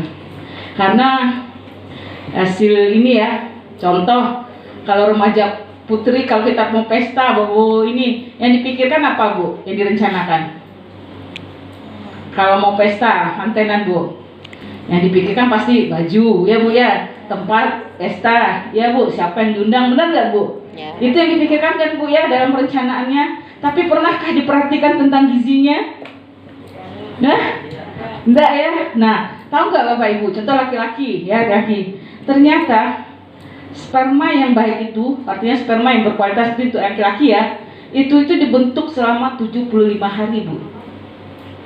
Karena hasil ini ya, contoh kalau remaja putri, kalau kita mau pesta, Bu, ini yang dipikirkan apa Bu, yang direncanakan? Kalau mau pesta, mantenan Bu, yang dipikirkan pasti baju ya Bu ya, tempat pesta ya Bu, siapa yang diundang, benar nggak Bu? Ya. Itu yang dipikirkan kan Bu ya dalam perencanaannya. Tapi pernahkah diperhatikan tentang gizinya? Nah, enggak ya. Nah, tahu nggak Bapak Ibu? Contoh laki-laki ya, laki. Ternyata sperma yang baik itu, artinya sperma yang berkualitas itu laki-laki ya, itu dibentuk selama 75 hari Bu.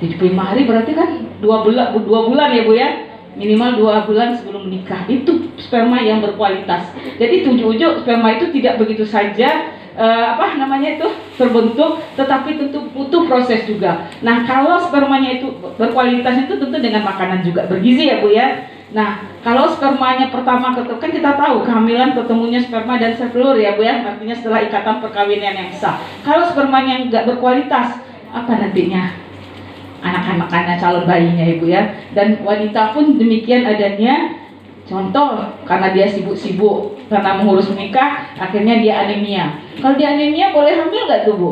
75 hari berarti kan 2 bulan ya Bu ya. Minimal 2 bulan sebelum menikah. Itu sperma yang berkualitas. Jadi ujuk-ujuk sperma itu tidak begitu saja terbentuk, tetapi tentu butuh proses juga. Nah, kalau spermanya itu berkualitas itu tentu dengan makanan juga bergizi ya Bu ya. Nah, kalau spermanya pertama kan kita tahu kehamilan ketemunya sperma dan sel telur ya Bu ya, artinya setelah ikatan perkawinan yang sah. Kalau spermanya nggak berkualitas, apa nantinya? Anak-anaknya, calon bayinya Ibu ya. Dan wanita pun demikian adanya. Contoh, karena dia sibuk-sibuk karena mengurus menikah, akhirnya dia anemia. Kalau dia anemia boleh hamil nggak tuh Bu?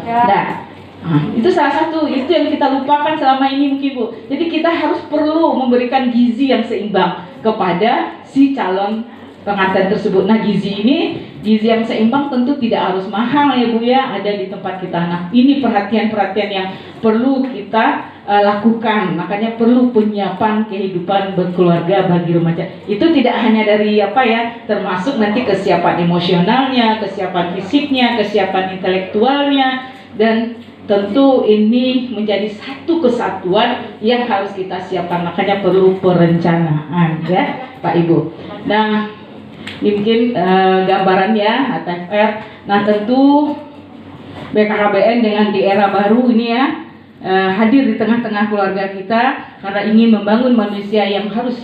Nah, Nah, itu salah satu, itu yang kita lupakan selama ini mungkin Bu. Jadi kita harus perlu memberikan gizi yang seimbang kepada si calon pengantin tersebut. Nah, gizi yang seimbang tentu tidak harus mahal ya Bu ya, ada di tempat kita. Nah, ini perhatian-perhatian yang perlu kita lakukan. Makanya perlu penyiapan kehidupan berkeluarga bagi remaja. Itu tidak hanya dari termasuk nanti kesiapan emosionalnya, kesiapan fisiknya, kesiapan intelektualnya, dan tentu ini menjadi satu kesatuan yang harus kita siapkan. Makanya perlu perencanaan ya Pak Ibu. Nah, ini mungkin gambarannya HTFR. Nah, tentu BKKBN dengan di era baru ini ya hadir di tengah-tengah keluarga kita karena ingin membangun manusia yang harus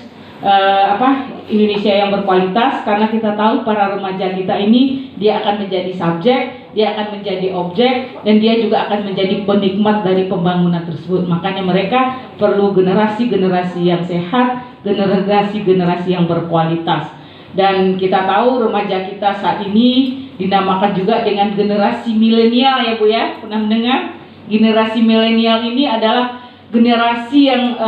Indonesia yang berkualitas, karena kita tahu para remaja kita ini dia akan menjadi subjek, dia akan menjadi objek, dan dia juga akan menjadi penikmat dari pembangunan tersebut. Makanya mereka perlu generasi-generasi yang sehat, generasi-generasi yang berkualitas. Dan kita tahu remaja kita saat ini dinamakan juga dengan generasi milenial ya Bu ya, pernah mendengar? Generasi milenial ini adalah generasi yang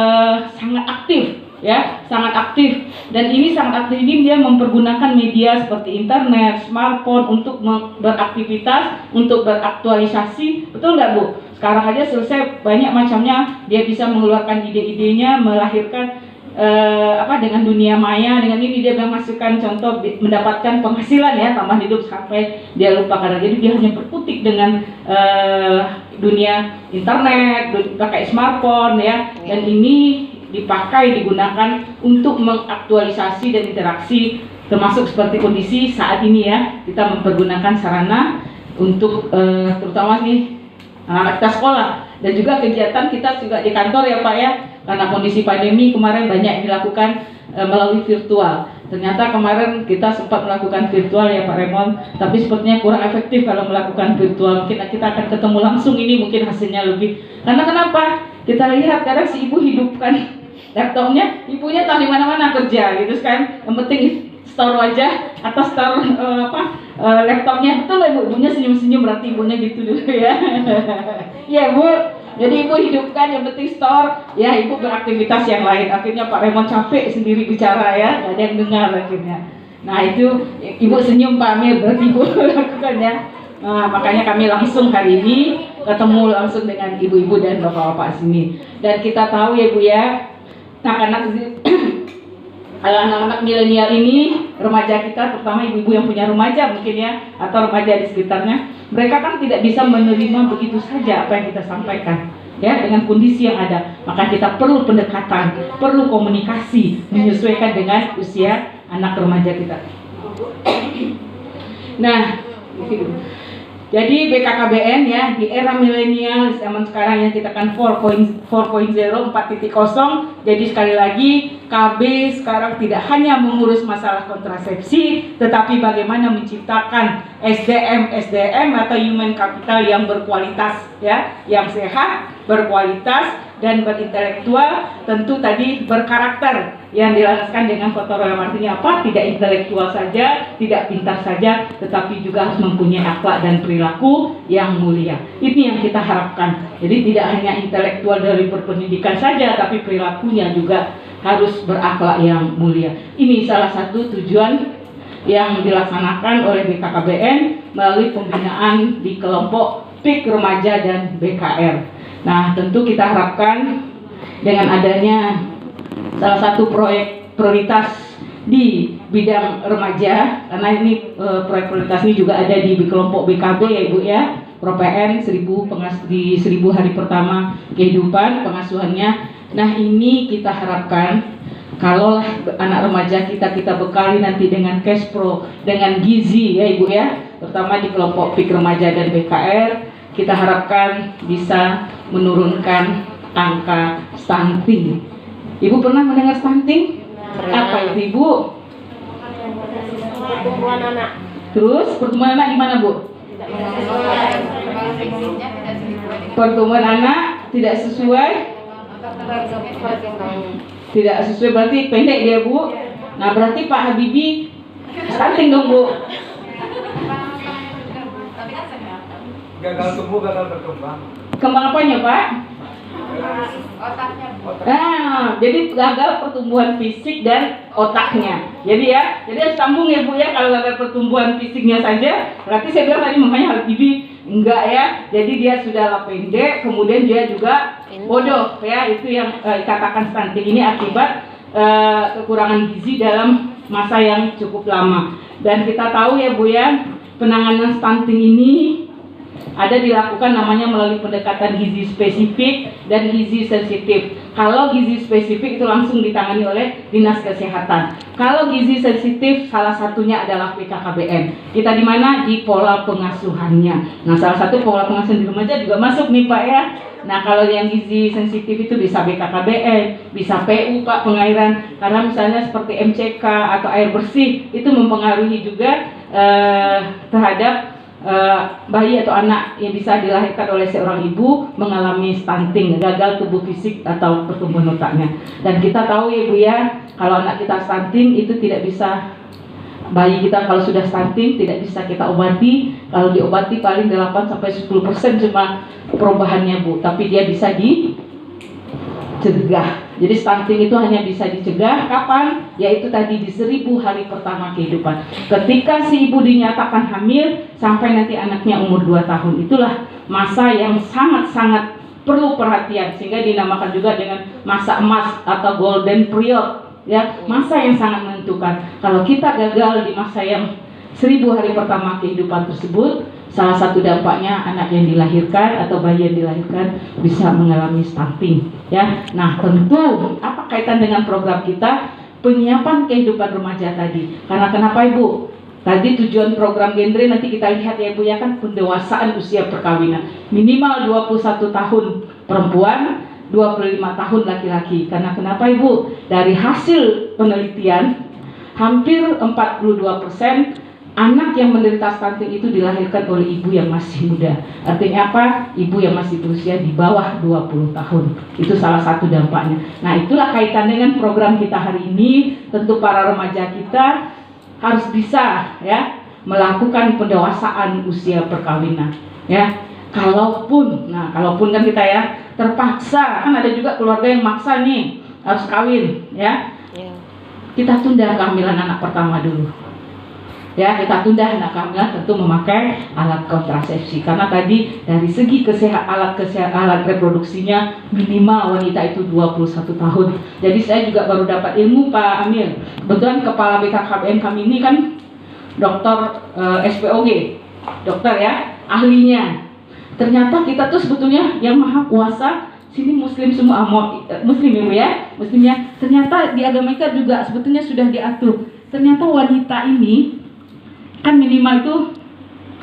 sangat aktif ya, sangat aktif, dan ini sangat aktif ini dia mempergunakan media seperti internet, smartphone untuk beraktivitas, untuk beraktualisasi, betul nggak Bu? Sekarang aja selesai banyak macamnya, dia bisa mengeluarkan ide-idenya, melahirkan dengan dunia maya, dengan ini dia memasukkan contoh mendapatkan penghasilan ya, tambahan hidup sampai dia lupa karena jadi dia hanya berkutik dengan dunia internet, pakai smartphone ya, dan ini digunakan untuk mengaktualisasi dan interaksi, termasuk seperti kondisi saat ini ya, kita mempergunakan sarana untuk terutama nih anak-anak kita sekolah, dan juga kegiatan kita juga di kantor ya Pak ya, karena kondisi pandemi kemarin banyak dilakukan melalui virtual. Ternyata kemarin kita sempat melakukan virtual ya Pak Raymond, tapi sepertinya kurang efektif kalau melakukan virtual. Mungkin kita akan ketemu langsung, ini mungkin hasilnya lebih. Karena kenapa? Kita lihat kadang si ibu hidupkan laptopnya, ibunya tahu di mana-mana kerja gitu kan. Yang penting store wajah atau store laptopnya, betul nggak Bu? Ibunya senyum-senyum, berarti ibunya gitu dulu ya. Iya Bu. Jadi ibu hidupkan, yang penting store, ya ibu beraktivitas yang lain. Akhirnya Pak Raymond capek sendiri bicara ya, nggak ada yang dengar akhirnya. Nah itu ibu senyum Pak Amir, berarti ibu lakukan ya. Nah, makanya kami langsung hari ini ketemu langsung dengan ibu-ibu dan bapak-bapak sini. Dan kita tahu ya Bu ya, anak-anak milenial ini, remaja kita, terutama ibu-ibu yang punya remaja mungkin ya, atau remaja di sekitarnya, mereka kan tidak bisa menerima begitu saja apa yang kita sampaikan ya, dengan kondisi yang ada. Maka kita perlu pendekatan, perlu komunikasi menyesuaikan dengan usia anak remaja kita. Nah, jadi BKKBN ya, di era milenial zaman sekarang yang kita kan 4.0, 4.0. Jadi sekali lagi KB sekarang tidak hanya mengurus masalah kontrasepsi, tetapi bagaimana menciptakan SDM atau human capital yang berkualitas ya, yang sehat, berkualitas dan berintelektual, tentu tadi berkarakter, yang dilaraskan dengan kotoran, artinya apa? Tidak intelektual saja, tidak pintar saja, tetapi juga harus mempunyai akhlak dan perilaku yang mulia. Ini yang kita harapkan. Jadi tidak hanya intelektual dari berpendidikan saja, tapi perilakunya juga harus berakhlak yang mulia. Ini salah satu tujuan yang dilaksanakan oleh BKKBN melalui pembinaan di kelompok PIK Remaja dan BKR. Nah, tentu kita harapkan dengan adanya salah satu proyek prioritas di bidang remaja, karena ini proyek prioritas ini juga ada di kelompok BKB ya Ibu ya, ProPN 1000 hari pertama kehidupan pengasuhannya. Nah, ini kita harapkan kalau anak remaja kita bekali nanti dengan cash pro, dengan gizi ya Ibu ya, terutama di kelompok PIK Remaja dan BKR, kita harapkan bisa menurunkan angka stunting. Ibu pernah mendengar stunting? Apa itu Ibu? Pertumbuhan anak. Terus pertumbuhan anak gimana Bu? Pertumbuhan anak tidak sesuai. Tidak sesuai berarti pendek dia Bu. Nah berarti Pak Habibie stunting dong Bu. Gagal tumbuh, gagal berkembang. Kembang apanya, Pak? Otaknya. Jadi gagal pertumbuhan fisik dan otaknya. Jadi sambung ya Bu ya, kalau gagal pertumbuhan fisiknya saja, berarti saya bilang tadi makanya Habibie enggak ya. Jadi dia sudah pendek, kemudian dia juga bodoh ya. Itu yang dikatakan stunting ini akibat kekurangan gizi dalam masa yang cukup lama. Dan kita tahu ya Bu ya, penanganan stunting ini ada dilakukan namanya melalui pendekatan gizi spesifik dan gizi sensitif. Kalau gizi spesifik itu langsung ditangani oleh Dinas Kesehatan. Kalau gizi sensitif salah satunya adalah BKKBN. Kita di mana? Di pola pengasuhannya. Nah, salah satu pola pengasuhan di remaja juga masuk nih Pak ya. Nah, kalau yang gizi sensitif itu bisa BKKBN, bisa PU Pak, pengairan. Karena misalnya seperti MCK atau air bersih itu mempengaruhi juga terhadap bayi atau anak yang bisa dilahirkan oleh seorang ibu mengalami stunting, gagal tumbuh fisik atau pertumbuhan otaknya. Dan kita tahu ya Bu ya, kalau anak kita stunting itu tidak bisa, bayi kita kalau sudah stunting tidak bisa kita obati. Kalau diobati paling 8-10% cuma perubahannya Bu, tapi dia bisa dicegah. Jadi stunting itu hanya bisa dicegah kapan? Yaitu tadi di 1000 hari pertama kehidupan. Ketika si ibu dinyatakan hamil sampai nanti anaknya umur 2 tahun. Itulah masa yang sangat-sangat perlu perhatian, sehingga dinamakan juga dengan masa emas atau golden period ya, masa yang sangat menentukan. Kalau kita gagal di masa yang 1000 hari pertama kehidupan tersebut, salah satu dampaknya anak yang dilahirkan atau bayi yang dilahirkan bisa mengalami stunting ya. Nah, tentu apa kaitan dengan program kita penyiapan kehidupan remaja tadi? Karena kenapa Ibu? Tadi tujuan program genre nanti kita lihat ya Bu ya, kan pendewasaan usia perkawinan. Minimal 21 tahun perempuan, 25 tahun laki-laki. Karena kenapa Ibu? Dari hasil penelitian hampir 42% anak yang menderita stunting itu dilahirkan oleh ibu yang masih muda. Artinya apa? Ibu yang masih berusia di bawah 20 tahun. Itu salah satu dampaknya. Nah, itulah kaitan dengan program kita hari ini. Tentu para remaja kita harus bisa ya melakukan pendewasaan usia perkawinan ya. Kalaupun kan kita ya terpaksa, kan ada juga keluarga yang maksa nih harus kawin ya. Kita tunda kehamilan anak pertama dulu. Ya, kita tunda anak kehamilan tentu memakai alat kontrasepsi, karena tadi dari segi alat reproduksinya minimal wanita itu 21 tahun. Jadi saya juga baru dapat ilmu Pak Amir. Kebetulan kepala BKKBN kami ini kan dokter SPOG, dokter ya, ahlinya. Ternyata kita tuh sebetulnya yang maha kuasa sini muslim semua, muslim Ibu ya, muslimnya. Ternyata di agama kita juga sebetulnya sudah diatur. Ternyata wanita ini kan minimal itu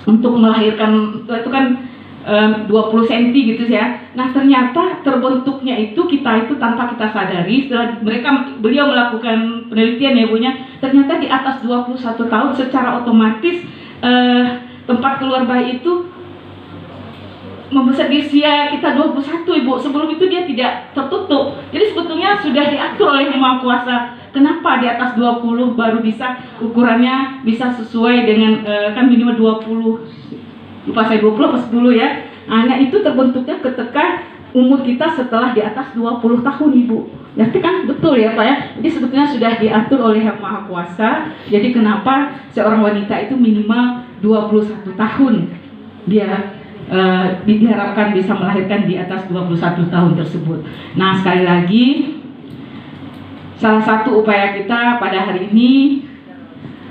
untuk melahirkan itu kan 20 cm gitu ya. Nah, ternyata terbentuknya itu kita itu tanpa kita sadari, setelah beliau melakukan penelitian ya Ibunya, ternyata di atas 21 tahun secara otomatis tempat keluar bayi itu membesar di usia kita 21 Ibu. Sebelum itu dia tidak tertutup. Jadi sebetulnya sudah diatur oleh Yang Maha Kuasa. Kenapa di atas 20 baru bisa ukurannya bisa sesuai dengan kan minimal 20. Lupa saya 20 apa 10 ya. Nah, itu terbentuknya ketika umur kita setelah di atas 20 tahun Ibu. Berarti kan betul ya Pak ya. Jadi sebetulnya sudah diatur oleh Yang Maha Kuasa. Jadi kenapa seorang wanita itu minimal 21 tahun dia diharapkan bisa melahirkan di atas 21 tahun tersebut. Nah, sekali lagi salah satu upaya kita pada hari ini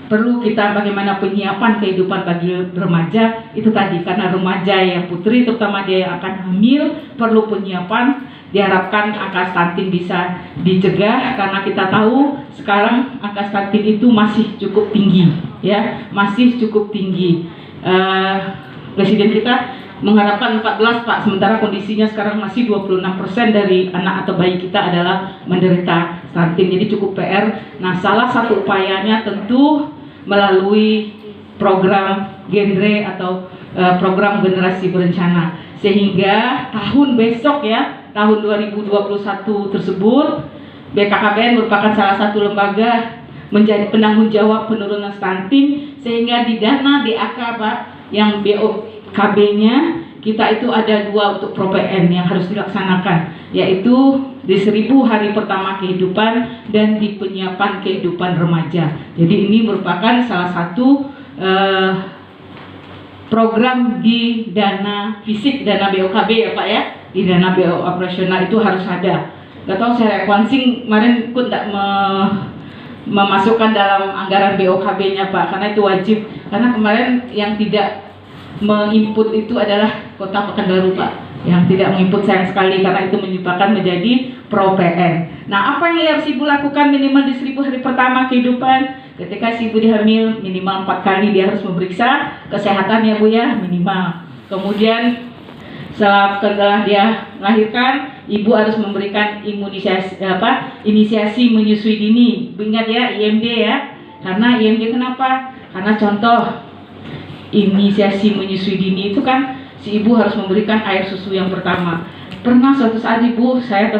perlu kita bagaimana penyiapan kehidupan bagi remaja itu tadi, karena remaja yang putri terutama dia yang akan hamil perlu penyiapan. Diharapkan angka stunting bisa dicegah, karena kita tahu sekarang angka stunting itu masih cukup tinggi ya, masih cukup tinggi. Presiden kita mengharapkan 14 Pak, sementara kondisinya sekarang masih 26% dari anak atau bayi kita adalah menderita stunting. Jadi cukup PR. Nah, salah satu upayanya tentu melalui program genre atau program generasi berencana, sehingga tahun besok ya, tahun 2021 tersebut BKKBN merupakan salah satu lembaga menjadi penanggung jawab penurunan stunting, sehingga di dana DAK Pak yang BOKB-nya kita itu ada 2 untuk ProPN yang harus dilaksanakan, yaitu di 1000 hari pertama kehidupan dan di penyiapan kehidupan remaja. Jadi ini merupakan salah satu program di dana fisik, dana BOKB ya Pak ya, di dana BO operasional itu harus ada. Gak tahu saya Kwansing kemarin ikut tidak memasukkan dalam anggaran BOKB-nya Pak, karena itu wajib. Karena kemarin yang tidak menginput itu adalah Kota Pekanbaru Pak, yang tidak menginput sayang sekali karena itu menyumbangkan menjadi ProPN. Nah, apa yang harus Ibu lakukan minimal di 1000 hari pertama kehidupan? Ketika si ibu dihamil minimal 4 kali dia harus memeriksa kesehatan ya Bu ya, minimal. Kemudian setelah dia melahirkan, ibu harus memberikan inisiasi menyusui dini. Ingat ya, IMD ya. Karena IMD kenapa? Karena contoh inisiasi menyusui dini itu kan si ibu harus memberikan air susu yang pertama. Pernah suatu saat ibu saya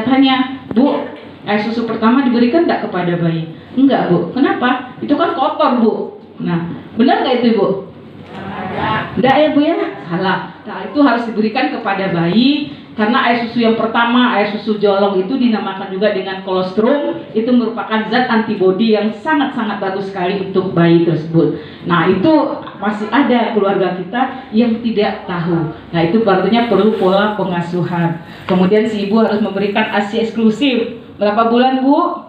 tanya, Bu, air susu pertama diberikan enggak kepada bayi? Enggak Bu. Kenapa? Itu kan kotor Bu. Nah, benar nggak itu Ibu? Enggak ya Bu ya? Salah. Nah, itu harus diberikan kepada bayi karena air susu yang pertama, air susu jolong itu dinamakan juga dengan kolostrum. Itu merupakan zat antibodi yang sangat-sangat bagus sekali untuk bayi tersebut. Nah, itu masih ada keluarga kita yang tidak tahu. Nah, itu artinya perlu pola pengasuhan. Kemudian si ibu harus memberikan ASI eksklusif. Berapa bulan Bu?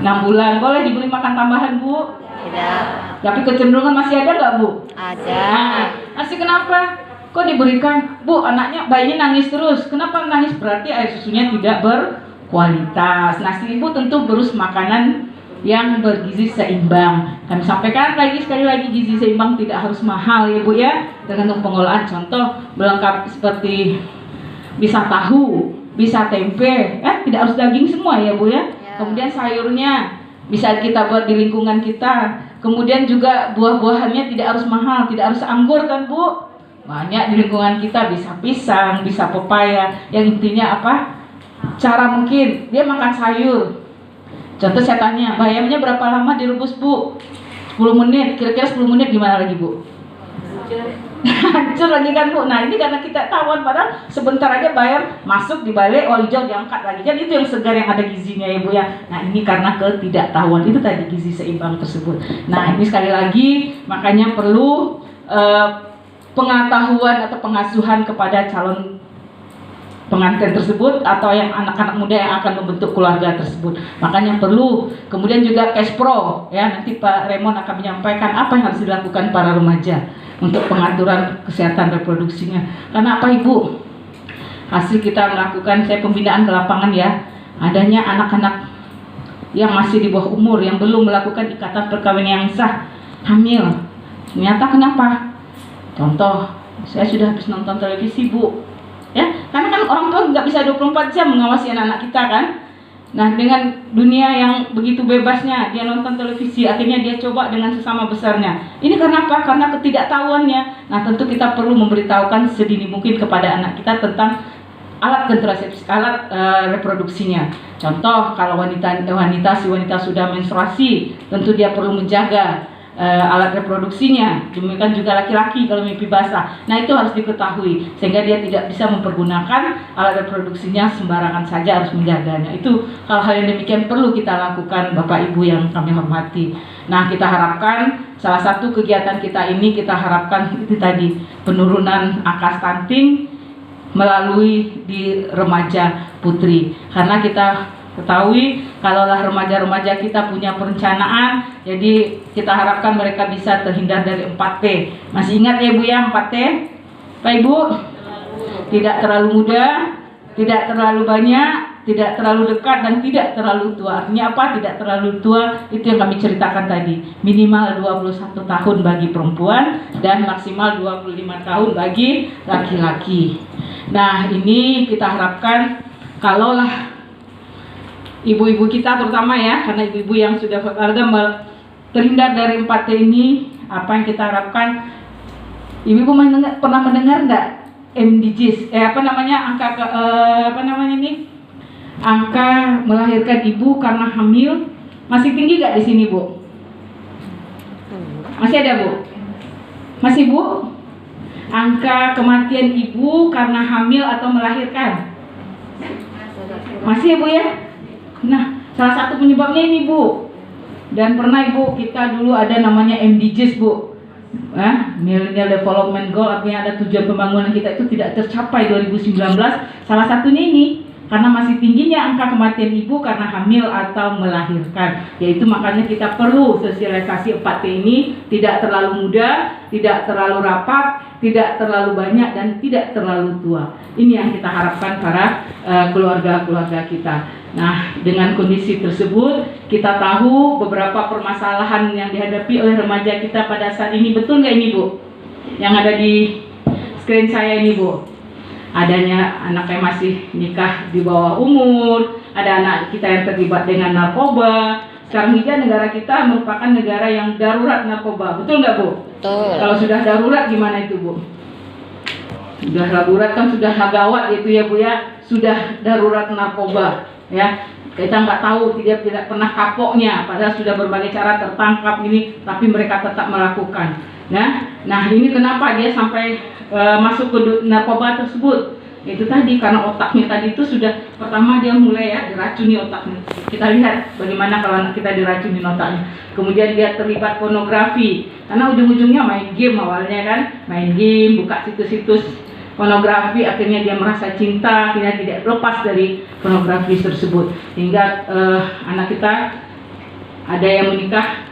6 bulan. Boleh diberi makan tambahan Bu? Tidak. Tapi kecenderungan masih ada nggak Bu? Ada. Nah, masih kenapa? Kok diberikan? Bu, anaknya, bayinya nangis terus. Kenapa nangis? Berarti air susunya tidak berkualitas. Nah, si ibu tentu berus makanan yang bergizi seimbang. Kami sampaikan sekali lagi gizi seimbang tidak harus mahal ya Bu ya. Tergantung pengolahan. Contoh melengkapi seperti bisa tahu, bisa tempe, tidak harus daging semua ya Bu ya. Kemudian sayurnya bisa kita buat di lingkungan kita. Kemudian juga buah-buahannya tidak harus mahal, tidak harus anggur kan Bu. Banyak di lingkungan kita, bisa pisang, bisa pepaya. Yang intinya apa? Cara mungkin dia makan sayur. Contoh saya tanya, bayamnya berapa lama direbus Bu? 10 menit, kira-kira 10 menit gimana lagi Bu? Hancur lagi kan Bu. Nah, ini karena kita tawan, padahal sebentar aja bayam masuk dibalik, hijau diangkat lagi. Kan itu yang segar, yang ada gizinya ya Bu ya. Nah, ini karena ketidaktahuan itu tadi gizi seimbang tersebut. Nah, ini sekali lagi makanya perlu pengetahuan atau pengasuhan kepada calon pengantin tersebut atau yang anak-anak muda yang akan membentuk keluarga tersebut. Makanya perlu. Kemudian juga cash pro ya, nanti Pak Raymond akan menyampaikan apa yang harus dilakukan para remaja untuk pengaturan kesehatan reproduksinya. Karena apa Ibu? Hasil kita melakukan, saya pembinaan ke lapangan ya, adanya anak-anak yang masih di bawah umur yang belum melakukan ikatan perkawinan yang sah, hamil. Ternyata kenapa? Contoh, saya sudah habis nonton televisi Bu, ya, karena kan orang tua nggak bisa 24 jam mengawasi anak-anak kita kan. Nah, dengan dunia yang begitu bebasnya dia nonton televisi, akhirnya dia coba dengan sesama besarnya. Ini karena apa? Karena ketidaktahuannya. Nah, tentu kita perlu memberitahukan sedini mungkin kepada anak kita tentang alat kontrasepsi, alat reproduksinya. Contoh, kalau wanita sudah menstruasi, tentu dia perlu menjaga alat reproduksinya. Demikian juga laki-laki kalau mimpi basah. Nah, itu harus diketahui sehingga dia tidak bisa mempergunakan alat reproduksinya sembarangan saja, harus menjaganya. Itu hal-hal yang demikian perlu kita lakukan Bapak Ibu yang kami hormati. Nah, kita harapkan salah satu kegiatan kita ini, kita harapkan itu tadi, penurunan angka stunting melalui di remaja putri. Karena kita ketahui kalaulah remaja-remaja kita punya perencanaan, jadi kita harapkan mereka bisa terhindar dari 4T. Masih ingat ya Bu ya 4T? Pak Ibu? Tidak terlalu muda, tidak terlalu banyak, tidak terlalu dekat, dan tidak terlalu tua. Artinya apa? Tidak terlalu tua, itu yang kami ceritakan tadi. Minimal 21 tahun bagi perempuan dan maksimal 25 tahun bagi laki-laki. Nah, ini kita harapkan kalaulah ibu-ibu kita terutama ya, karena ibu-ibu yang sudah berkeluarga terhindar dari 4T ini, apa yang kita harapkan? Ibu-ibu pernah mendengar nggak MDGs? Angka melahirkan ibu karena hamil masih tinggi nggak di sini Bu? Masih ada Bu? Masih Bu? angka kematian ibu karena hamil atau melahirkan? Masih ya Bu ya? Nah, salah satu penyebabnya ini Bu. Dan pernah Ibu, kita dulu ada namanya MDGs Bu, Millennial Development Goal, artinya ada tujuan pembangunan kita itu tidak tercapai 2019. Salah satunya ini karena masih tingginya angka kematian ibu karena hamil atau melahirkan. Yaitu makanya kita perlu sosialisasi 4T ini tidak terlalu muda, tidak terlalu rapat, tidak terlalu banyak, dan tidak terlalu tua. Ini yang kita harapkan para keluarga-keluarga kita. Nah, dengan kondisi tersebut kita tahu beberapa permasalahan yang dihadapi oleh remaja kita pada saat ini. Betul nggak ini Bu? Yang ada di screen saya ini Bu. Adanya anak yang masih nikah di bawah umur, ada anak kita yang terlibat dengan narkoba. Sekarang juga negara kita merupakan negara yang darurat narkoba. Betul nggak Bu? Betul. Kalau sudah darurat gimana itu Bu? Sudah darurat kan sudah gawat itu ya Bu ya. Sudah darurat narkoba ya. Kita nggak tahu, tidak pernah kapoknya, padahal sudah berbagai cara tertangkap ini, tapi mereka tetap melakukan. Nah ini kenapa dia sampai masuk ke narkoba tersebut? Itu tadi karena otaknya tadi itu sudah pertama dia mulai ya diracuni otaknya. Kita lihat bagaimana kalau anak kita diracuni otaknya. Kemudian dia terlibat pornografi karena ujung-ujungnya main game awalnya kan, main game, buka situs-situs pornografi, akhirnya dia merasa cinta, akhirnya tidak lepas dari pornografi tersebut. Hingga anak kita ada yang menikah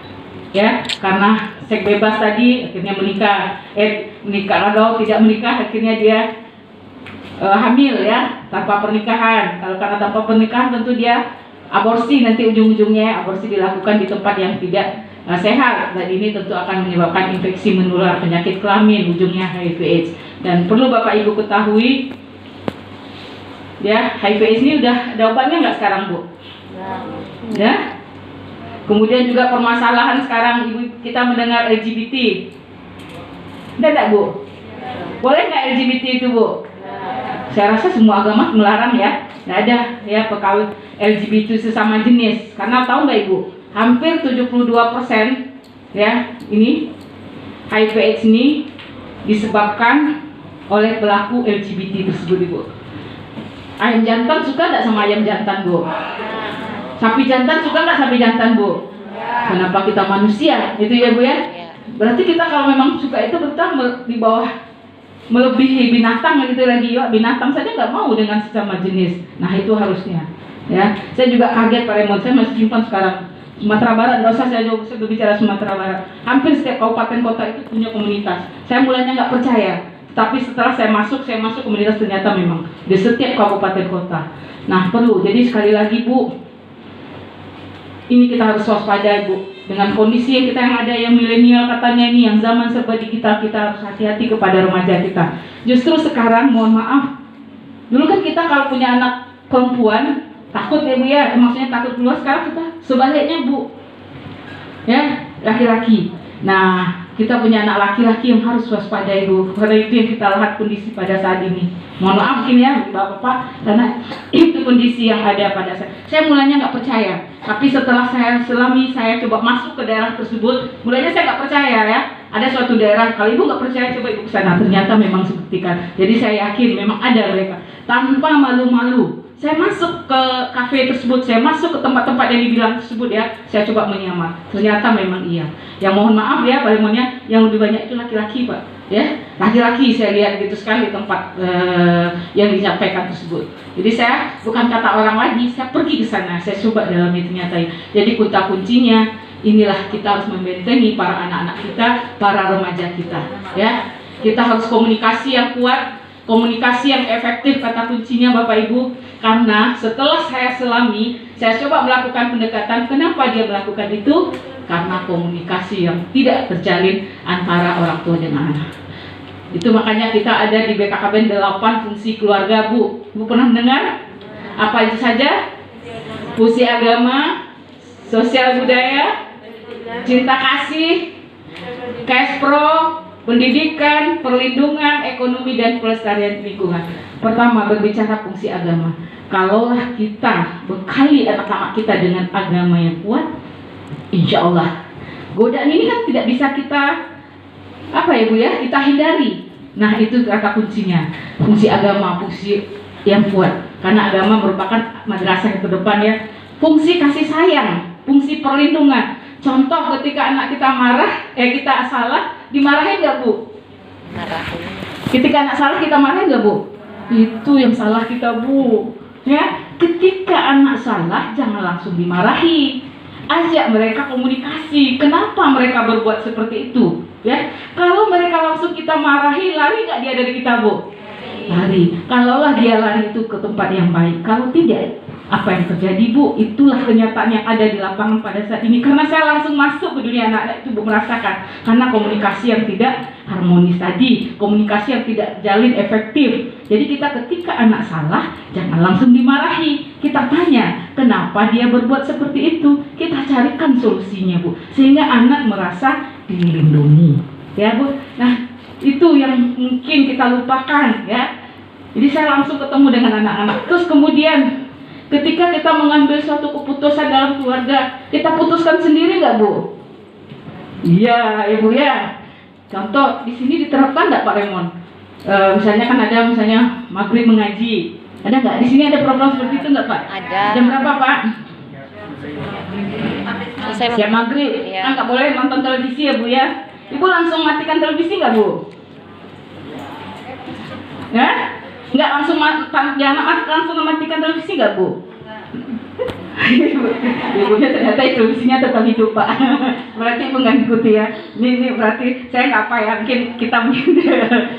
ya karena seks bebas tadi, akhirnya menikah atau tidak menikah, akhirnya dia hamil ya tanpa pernikahan. Kalau karena tanpa pernikahan tentu dia aborsi, nanti ujung-ujungnya aborsi dilakukan di tempat yang tidak sehat, dan ini tentu akan menyebabkan infeksi menular, penyakit kelamin, ujungnya HIV/AIDS. Dan perlu Bapak Ibu ketahui ya, HIV/AIDS ini udah ada obatnya nggak sekarang Bu? Ya. Kemudian juga permasalahan sekarang Ibu kita mendengar LGBT. Ada nggak Bu? Boleh nggak LGBT itu Bu? Saya rasa semua agama melarang ya. Nggak ada ya perkawin LGBT sesama jenis. Karena tahu nggak Ibu? Hampir 72% ya ini HIV/AIDS ini disebabkan oleh pelaku LGBT tersebut Ibu. Ayam jantan suka nggak sama ayam jantan Bu? Sapi jantan suka nggak sapi jantan Bu? Kenapa kita manusia? Itu ya Bu ya? Berarti kita kalau memang suka itu kita di bawah melebihi binatang gitu lagi ya. Binatang saja nggak mau dengan sesama jenis. Nah itu harusnya ya. Saya juga kaget Pak Raymond, saya masih simpan sekarang. Sumatera Barat, nggak usah saya berbicara Sumatera Barat. Hampir setiap kabupaten kota itu punya komunitas. Saya mulanya nggak percaya, tapi setelah saya masuk komunitas, ternyata memang di setiap kabupaten kota. Nah perlu, jadi sekali lagi Bu, ini kita harus waspada Bu. Dengan kondisi yang kita yang ada, yang milenial katanya ini, yang zaman serba digital, kita harus hati-hati kepada remaja kita. Justru sekarang, mohon maaf, dulu kan kita kalau punya anak perempuan takut ya Bu ya, maksudnya takut keluar. Sekarang kita sebaliknya Bu, ya laki-laki. Nah kita punya anak laki-laki yang harus waspada Bu, karena itu yang kita lihat kondisi pada saat ini. Mohon maaf mungkin ya Bapak-bapak, karena itu kondisi yang ada pada saat. Saya mulanya nggak percaya, tapi setelah saya selami, saya coba masuk ke daerah tersebut, mulanya saya nggak percaya ya. Ada suatu daerah, kalau Ibu nggak percaya coba Ibu ke sana, ternyata memang sebuktikan. Jadi saya yakin memang ada mereka tanpa malu-malu. Saya masuk ke kafe tersebut, saya masuk ke tempat-tempat yang dibilang tersebut ya, saya coba menyamar. Ternyata memang iya. Yang mohon maaf ya, paling yang lebih banyak itu laki-laki Pak. Ya, laki-laki saya lihat gitu sekali di tempat yang disampaikan tersebut. Jadi saya bukan kata orang lagi, saya pergi ke sana, saya coba dalami ternyata. Jadi kuncinya inilah kita harus membentengi para anak-anak kita, para remaja kita. Ya, kita harus komunikasi yang kuat, komunikasi yang efektif kata kuncinya Bapak Ibu. Karena setelah saya selami, saya coba melakukan pendekatan. Kenapa dia melakukan itu? Karena komunikasi yang tidak terjalin antara orang tua dengan anak. Itu makanya kita ada di BKKBN 8 fungsi keluarga Bu. Bu pernah mendengar? Apa itu saja? Fungsi agama, sosial budaya, cinta kasih, cash pro, pendidikan, perlindungan, ekonomi, dan pelestarian lingkungan. Pertama, berbicara fungsi agama. Kalaulah kita bekali anak-anak kita dengan agama yang kuat, insya Allah godaan ini kan tidak bisa kita kita hindari. Nah itu kata kuncinya, fungsi agama, fungsi yang kuat. Karena agama merupakan madrasah yang ke depan ya. Fungsi kasih sayang, fungsi perlindungan. Contoh ketika anak kita marah, kita salah, dimarahin nggak Bu? Marahin. Ketika anak salah kita marahin nggak Bu? Itu yang salah kita Bu. Ya, ketika anak salah jangan langsung dimarahi. Ajak mereka komunikasi. Kenapa mereka berbuat seperti itu? Ya, kalau mereka langsung kita marahi, lari nggak dia dari kita Bu? Lari. Kalaulah dia lari itu ke tempat yang baik. Kalau tidak, apa yang terjadi Bu? Itulah kenyataan yang ada di lapangan pada saat ini. Karena saya langsung masuk ke dunia anak-anak itu Bu, merasakan. Karena komunikasi yang tidak harmonis tadi, komunikasi yang tidak jalin efektif. Jadi kita ketika anak salah, jangan langsung dimarahi. Kita tanya, kenapa dia berbuat seperti itu? Kita carikan solusinya Bu, sehingga anak merasa dilindungi. Ya Bu. Nah, itu yang mungkin kita lupakan ya. Jadi saya langsung ketemu dengan anak-anak. Terus kemudian ketika kita mengambil suatu keputusan dalam keluarga, kita putuskan sendiri nggak Bu? Iya, Ibu ya. Contoh di sini diterapkan nggak Pak Raymond? Misalnya kan ada misalnya maghrib mengaji. Ada nggak? Di sini ada program seperti itu nggak Pak? Ada. Jam berapa Pak? Selesai Jam maghrib. Iya. Kan nggak boleh nonton televisi ya Bu ya. Ibu langsung matikan televisi nggak Bu? Ya? Nggak langsung langsung mematikan televisi nggak Bu? Ibunya ternyata televisinya tetap hidup Pak. Berarti ibu nggak ikuti ya. Ini berarti saya nggak apa ya, mungkin kita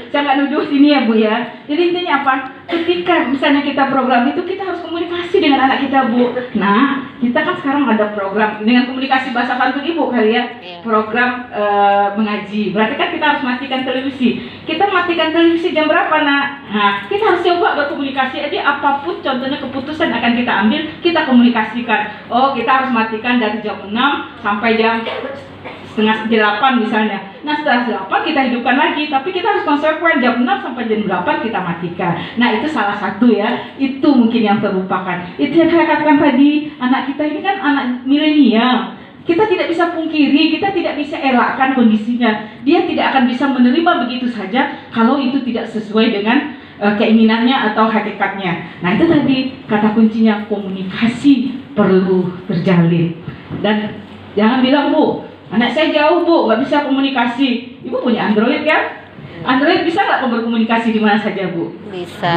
saya nggak nuduh sini ya Bu ya. Jadi intinya apa? Ketika misalnya kita program itu, kita harus komunikasi dengan anak kita Bu. Nah, kita kan sekarang ada program dengan komunikasi bahasa santun Ibu kali ya. Program mengaji. Berarti kan kita harus matikan televisi. Kita matikan televisi jam berapa Nak? Nah, kita harus coba berkomunikasi aja. Apapun contohnya keputusan akan kita ambil, kita komunikasikan. Oh, kita harus matikan dari jam 6 sampai jam setengah 8 misalnya. Nah setelah 8 kita hidupkan lagi, tapi kita harus konsekuen, jam 6 sampai jam 8 kita matikan. Nah itu salah satu ya, itu mungkin yang terlupakan. Itu yang saya katakan tadi, anak kita ini kan anak milenial. Kita tidak bisa pungkiri, kita tidak bisa elakkan kondisinya. Dia tidak akan bisa menerima begitu saja kalau itu tidak sesuai dengan keinginannya atau hakikatnya. Nah itu tadi kata kuncinya, komunikasi perlu terjalin. Dan jangan bilang Bu, anak saya jauh Bu, nggak bisa komunikasi. Ibu punya Android kan? Android bisa nggak berkomunikasi di mana saja Bu? Bisa.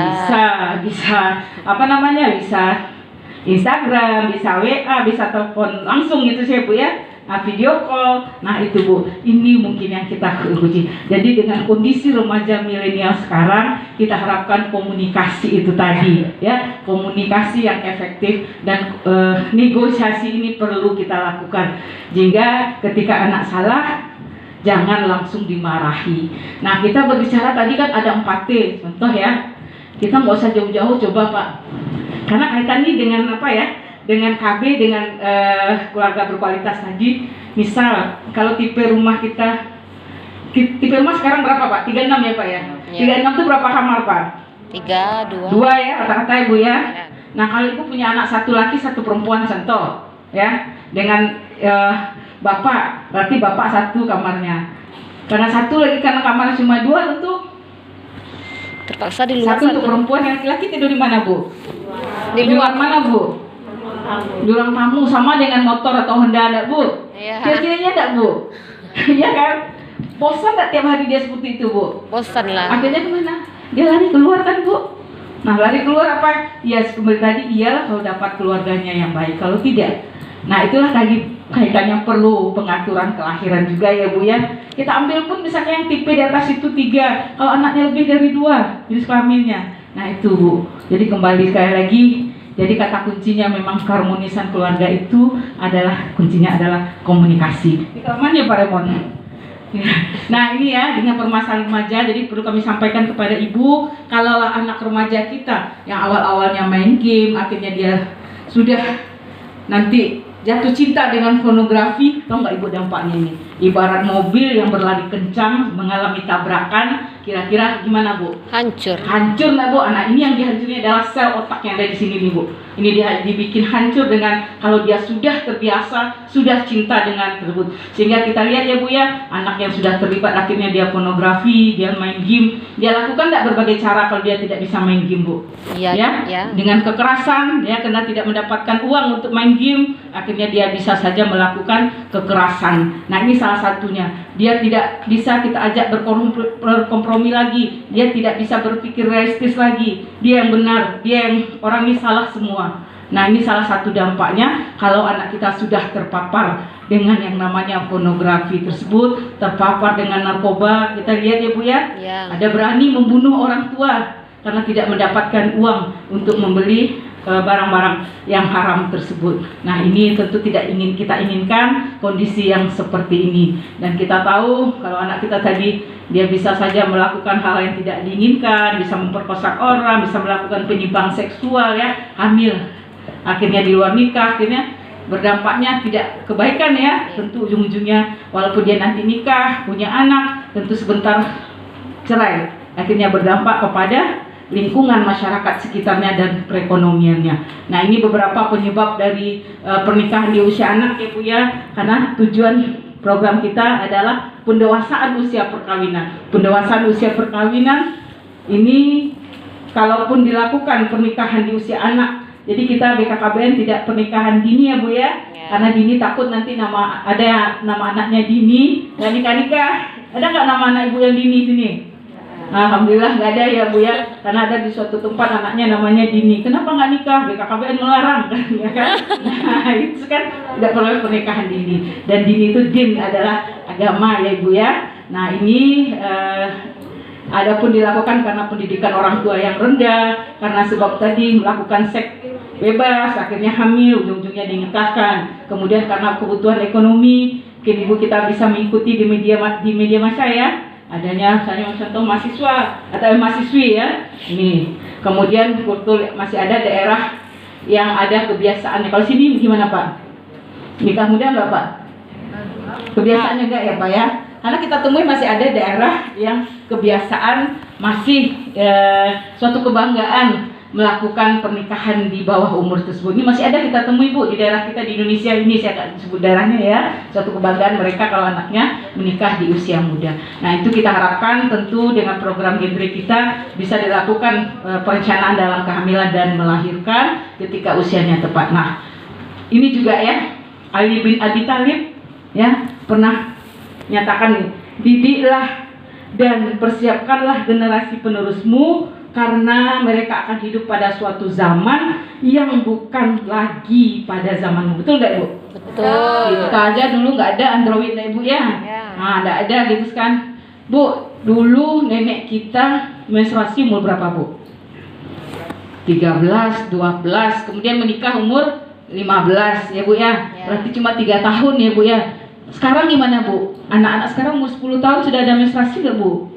Bisa. Apa namanya? Bisa Instagram, bisa WA, bisa telepon langsung gitu sih Bu ya. Nah, video call. Nah itu Bu, ini mungkin yang kita uji. Jadi dengan kondisi remaja milenial sekarang, kita harapkan komunikasi itu tadi ya, komunikasi yang efektif dan negosiasi ini perlu kita lakukan. Sehingga ketika anak salah, jangan langsung dimarahi. Nah kita berbicara tadi kan ada 4T, contoh ya. Kita nggak usah jauh-jauh coba Pak, karena kaitannya dengan apa ya? Dengan KB, dengan keluarga berkualitas tadi. Misal kalau tipe rumah kita, tipe rumah sekarang berapa Pak? 36 ya Pak ya? 36 itu berapa kamar Pak? 3, 2. 2 ya rata-rata Ibu ya. Ya. Nah kalau Ibu punya anak 1 laki 1 perempuan contoh ya, dengan bapak, berarti bapak 1 kamarnya. Karena 1 lagi, karena kamarnya cuma 2 tentu Terpaksa di luar 1 untuk perempuan, yang laki-laki tidur di mana Bu? Di luar. Mana Bu? Di ruang tamu, sama dengan motor atau Honda ada Bu? Iya. Kira-kiranya enggak Bu? Iya kan? Bosan enggak tiap hari dia seperti itu Bu? Bosan lah. Akhirnya kemana? Dia lari keluar kan Bu? Nah lari keluar apa? Ya seperti tadi, iyalah kalau dapat keluarganya yang baik. Kalau tidak, nah itulah tadi kaitannya perlu pengaturan kelahiran juga ya Bu ya. Kita ambil pun misalnya yang tipe di atas itu 3, kalau anaknya lebih dari 2 jenis kelaminnya. Nah itu Bu. Jadi kembali sekali lagi, jadi kata kuncinya memang keharmonisan keluarga itu adalah kuncinya adalah komunikasi. Di mana ya Pak Raymond? Ya. Nah ini ya dengan permasalahan remaja, jadi perlu kami sampaikan kepada ibu, kalau anak remaja kita yang awal-awalnya main game, akhirnya dia sudah nanti jatuh cinta dengan pornografi, tahu nggak ibu dampaknya ini? Ibarat mobil yang berlari kencang mengalami tabrakan, kira-kira gimana Bu? Hancur. Hancur lah Bu. Nah ini yang dihancurnya adalah sel otak yang ada di sini nih Bu. Ini dia dibikin hancur dengan kalau dia sudah terbiasa, sudah cinta dengan tersebut. Sehingga kita lihat ya Bu ya, anak yang sudah terlibat akhirnya dia pornografi, dia main game, dia lakukan tidak berbagai cara kalau dia tidak bisa main game Bu. Iya. Ya, Ya. dengan kekerasan ya, karena tidak mendapatkan uang untuk main game, akhirnya dia bisa saja melakukan kekerasan. Nah ini salah satunya, dia tidak bisa kita ajak berkompromi lagi, dia tidak bisa berpikir realistis lagi, dia yang benar, dia yang orang ini salah semua. Nah ini salah satu dampaknya kalau anak kita sudah terpapar dengan yang namanya pornografi tersebut, terpapar dengan narkoba. Kita lihat ya Bu ya, Ya. ada berani membunuh orang tua karena tidak mendapatkan uang untuk membeli barang-barang yang haram tersebut. Nah ini tentu tidak ingin kita inginkan kondisi yang seperti ini. Dan kita tahu kalau anak kita tadi dia bisa saja melakukan hal yang tidak diinginkan, bisa memperkosa orang, bisa melakukan penyimpangan seksual ya, hamil. Akhirnya di luar nikah, akhirnya berdampaknya tidak kebaikan ya. Tentu ujung-ujungnya walaupun dia nanti nikah, punya anak, tentu sebentar cerai. Akhirnya berdampak kepada lingkungan masyarakat sekitarnya dan perekonomiannya. Nah ini beberapa penyebab dari pernikahan di usia anak ya Bu ya, karena tujuan program kita adalah pendewasaan usia perkawinan. Pendewasaan usia perkawinan ini kalaupun dilakukan pernikahan di usia anak, jadi kita BKKBN tidak pernikahan dini ya Bu ya, karena dini takut nanti ada nama anaknya Dini, nggak nikah-nikah. Ada nggak nama anak ibu yang Dini sini? Alhamdulillah nggak ada ya Bu ya, karena ada di suatu tempat anaknya namanya Dini. Kenapa nggak nikah? BKKBN melarang kan, ya kan? Nah itu kan tidak perlu pernikahan dini. Dan dini itu din adalah agama ya Ibu ya. Nah ini adapun dilakukan karena pendidikan orang tua yang rendah, karena sebab tadi melakukan seks bebas, akhirnya hamil, ujung-ujungnya dinikahkan. Kemudian karena kebutuhan ekonomi, mungkin Ibu kita bisa mengikuti di media massa ya. Adanya misalnya contoh mahasiswa atau mahasiswi ya. Ini. Kemudian betul masih ada daerah yang ada kebiasaannya. Kalau sini gimana Pak? Nikah muda nggak Pak? Kebiasaannya enggak ya Pak ya? Karena kita temui masih ada daerah yang kebiasaan masih suatu kebanggaan melakukan pernikahan di bawah umur tersebut. Ini masih ada kita temui Bu di daerah kita di Indonesia ini, saya akan sebut daerahnya ya. Suatu kebanggaan mereka kalau anaknya menikah di usia muda. Nah itu kita harapkan tentu dengan program Genre kita bisa dilakukan perencanaan dalam kehamilan dan melahirkan ketika usianya tepat. Nah ini juga ya, Ali bin Abi Thalib ya pernah nyatakan, didiklah dan persiapkanlah generasi penerusmu karena mereka akan hidup pada suatu zaman yang bukan lagi pada zamanmu. Betul nggak Bu? Betul. Kita aja dulu nggak ada Android ya Ibu ya. Nah nggak ada gitu kan Bu. Dulu nenek kita menstruasi umur berapa Bu? 13, 12, kemudian menikah umur 15 ya Bu ya. Berarti cuma 3 tahun ya Bu ya. Sekarang gimana Bu? Anak-anak sekarang umur 10 tahun sudah ada menstruasi nggak Bu?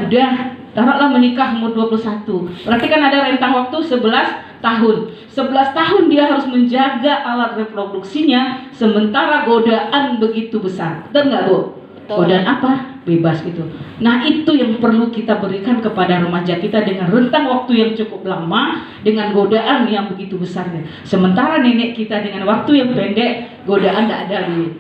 Udah. Taruhlah menikah umur 21. Berarti kan ada rentang waktu 11 tahun. 11 tahun dia harus menjaga alat reproduksinya sementara godaan begitu besar. Betul nggak Bu? Godaan apa? Bebas gitu. Nah itu yang perlu kita berikan kepada remaja kita dengan rentang waktu yang cukup lama, dengan godaan yang begitu besarnya. Sementara nenek kita dengan waktu yang pendek, godaan tidak ada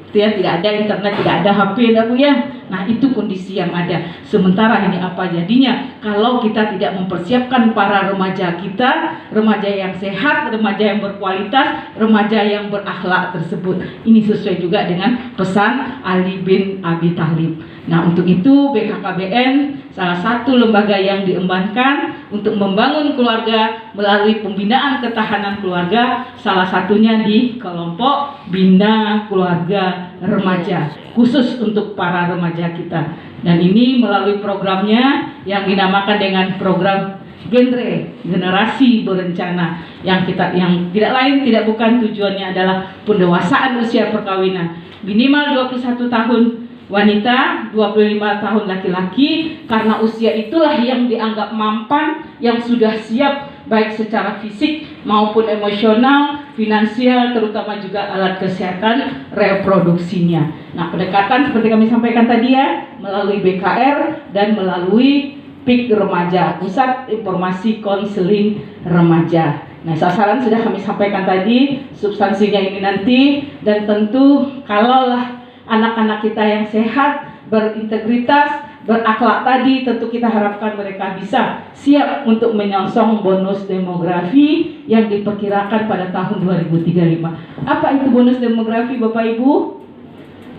tidak ada internet, tidak ada HP ya Bu ya. Nah itu kondisi yang ada. Sementara ini apa jadinya kalau kita tidak mempersiapkan para remaja kita, remaja yang sehat, remaja yang berkualitas, remaja yang berakhlak tersebut. Ini sesuai juga dengan pesan Ali bin Abi Thalib. Nah untuk itu BKKBN salah satu lembaga yang diembankan untuk membangun keluarga melalui pembinaan ketahanan keluarga, salah satunya di kelompok Bina Keluarga Remaja khusus untuk para remaja kita. Dan ini melalui programnya yang dinamakan dengan program Generasi Berencana yang tidak lain tidak bukan tujuannya adalah pendewasaan usia perkawinan minimal 21 tahun wanita, 25 tahun laki-laki, karena usia itulah yang dianggap mampan, yang sudah siap baik secara fisik maupun emosional, finansial, terutama juga alat kesehatan reproduksinya. Nah, pendekatan seperti kami sampaikan tadi ya, melalui BKR dan melalui PIK Remaja, Pusat Informasi Konseling Remaja. Nah, sasaran sudah kami sampaikan tadi, substansinya ini nanti, dan tentu kalaulah anak-anak kita yang sehat, berintegritas, berakhlak tadi, tentu kita harapkan mereka bisa siap untuk menyongsong bonus demografi yang diperkirakan pada tahun 2035. Apa itu bonus demografi, Bapak Ibu?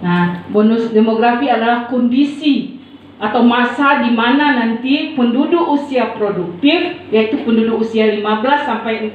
Nah, bonus demografi adalah kondisi atau masa di mana nanti penduduk usia produktif, yaitu penduduk usia 15 sampai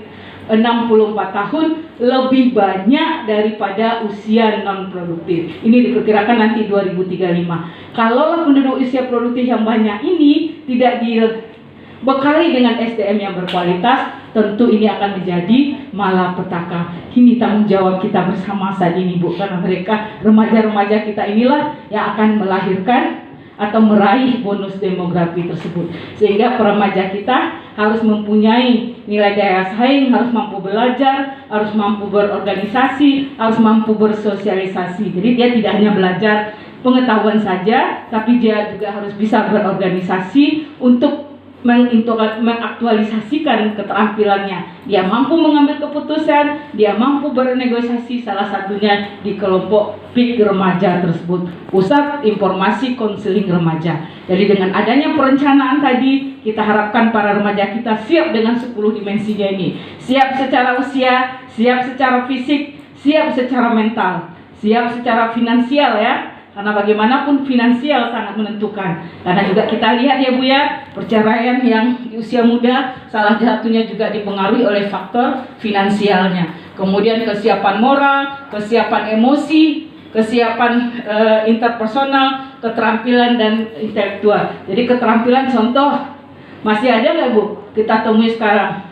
64 tahun lebih banyak daripada usia non produktif. Ini diperkirakan nanti 2035. Kalau penduduk usia produktif yang banyak ini tidak dibekali dengan SDM yang berkualitas, tentu ini akan menjadi malapetaka. Ini tanggung jawab kita bersama saat ini, Bu, karena mereka remaja-remaja kita inilah yang akan melahirkan atau meraih bonus demografi tersebut. Sehingga remaja kita harus mempunyai nilai daya saing, harus mampu belajar, harus mampu berorganisasi, harus mampu bersosialisasi. Jadi dia tidak hanya belajar pengetahuan saja, tapi dia juga harus bisa berorganisasi untuk mengaktualisasikan keterampilannya. Dia mampu mengambil keputusan, dia mampu bernegosiasi, salah satunya di kelompok PIK Remaja tersebut, Pusat Informasi Konseling Remaja. Jadi dengan adanya perencanaan tadi, kita harapkan para remaja kita siap dengan 10 dimensinya ini. Siap secara usia, siap secara fisik, siap secara mental, siap secara finansial ya. Karena bagaimanapun finansial sangat menentukan. Karena juga kita lihat ya Bu ya, perceraian yang di usia muda salah satunya juga dipengaruhi oleh faktor finansialnya. Kemudian kesiapan moral, kesiapan emosi, kesiapan interpersonal, keterampilan dan intelektual. Jadi keterampilan contoh masih ada nggak Bu? Kita temui sekarang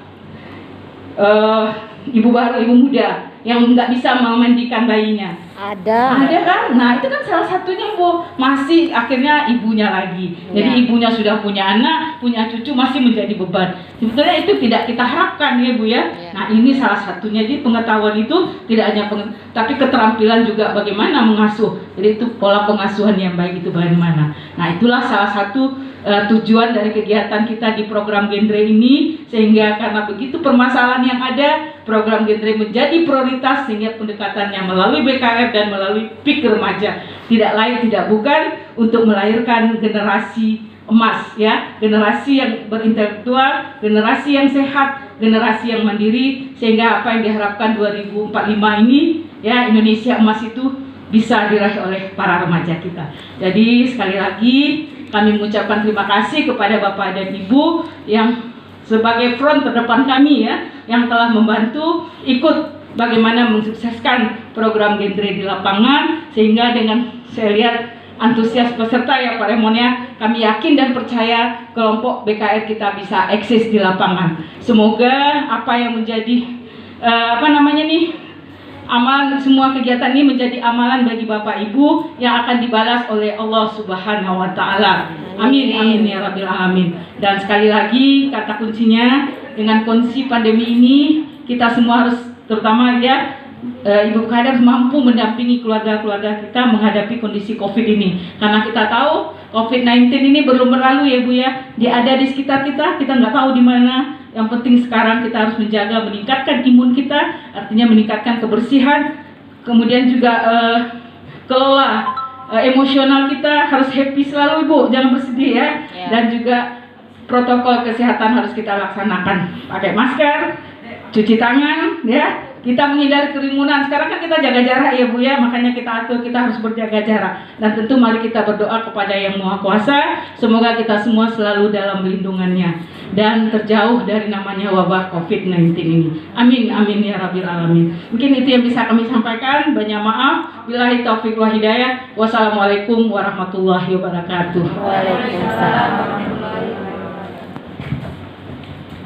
ibu baru, ibu muda yang nggak bisa memandikan bayinya. Ada kan? Nah itu kan salah satunya Bu, masih akhirnya ibunya lagi. Jadi ibunya sudah punya anak, punya cucu, masih menjadi beban. Sebetulnya itu tidak kita harapkan ya Bu ya. Nah ini salah satunya. Jadi pengetahuan itu tidak hanya tapi keterampilan juga bagaimana mengasuh. Jadi itu pola pengasuhan yang baik itu bagaimana. Nah itulah salah satu tujuan dari kegiatan kita di program Gendre ini, sehingga karena begitu permasalahan yang ada, program Gendre menjadi prioritas sehingga pendekatannya melalui BKR dan melalui PIK Remaja tidak lain tidak bukan untuk melahirkan generasi emas ya, generasi yang berintelektual, generasi yang sehat, generasi yang mandiri, sehingga apa yang diharapkan 2045 ini ya, Indonesia emas itu bisa diraih oleh para remaja kita. Jadi sekali lagi kami mengucapkan terima kasih kepada Bapak dan Ibu yang sebagai front terdepan kami ya, yang telah membantu ikut bagaimana mensukseskan program Gendre di lapangan, sehingga dengan saya lihat antusias peserta ya Pak Remon ya, kami yakin dan percaya kelompok BKR kita bisa eksis di lapangan. Semoga apa yang menjadi amalan semua kegiatan ini menjadi amalan bagi Bapak Ibu yang akan dibalas oleh Allah Subhanahu wa taala. Amin amin ya rabbil alamin. Dan sekali lagi kata kuncinya, dengan kondisi pandemi ini kita semua harus, terutama ya Ibu Kader, mampu mendampingi keluarga-keluarga kita menghadapi kondisi Covid ini. Karena kita tahu Covid-19 ini belum berlalu ya Bu ya. Dia ada di sekitar kita nggak tahu di mana. Yang penting sekarang kita harus menjaga, meningkatkan imun kita, artinya meningkatkan kebersihan, kemudian juga kelola emosional kita, harus happy selalu Ibu, jangan bersedih ya. Dan juga protokol kesehatan harus kita laksanakan, pakai masker, cuci tangan ya. Kita menghindari kerumunan. Sekarang kan kita jaga jarak ya Bu ya, makanya kita atur, kita harus berjaga jarak. Dan tentu mari kita berdoa kepada Yang Maha Kuasa, semoga kita semua selalu dalam lindungannya dan terjauh dari namanya wabah COVID-19 ini. Amin amin ya rabbil alamin. Mungkin itu yang bisa kami sampaikan. Banyak maaf. Billahi taufiq wa hidayah. Wassalamualaikum warahmatullahi wabarakatuh. Waalaikumsalam.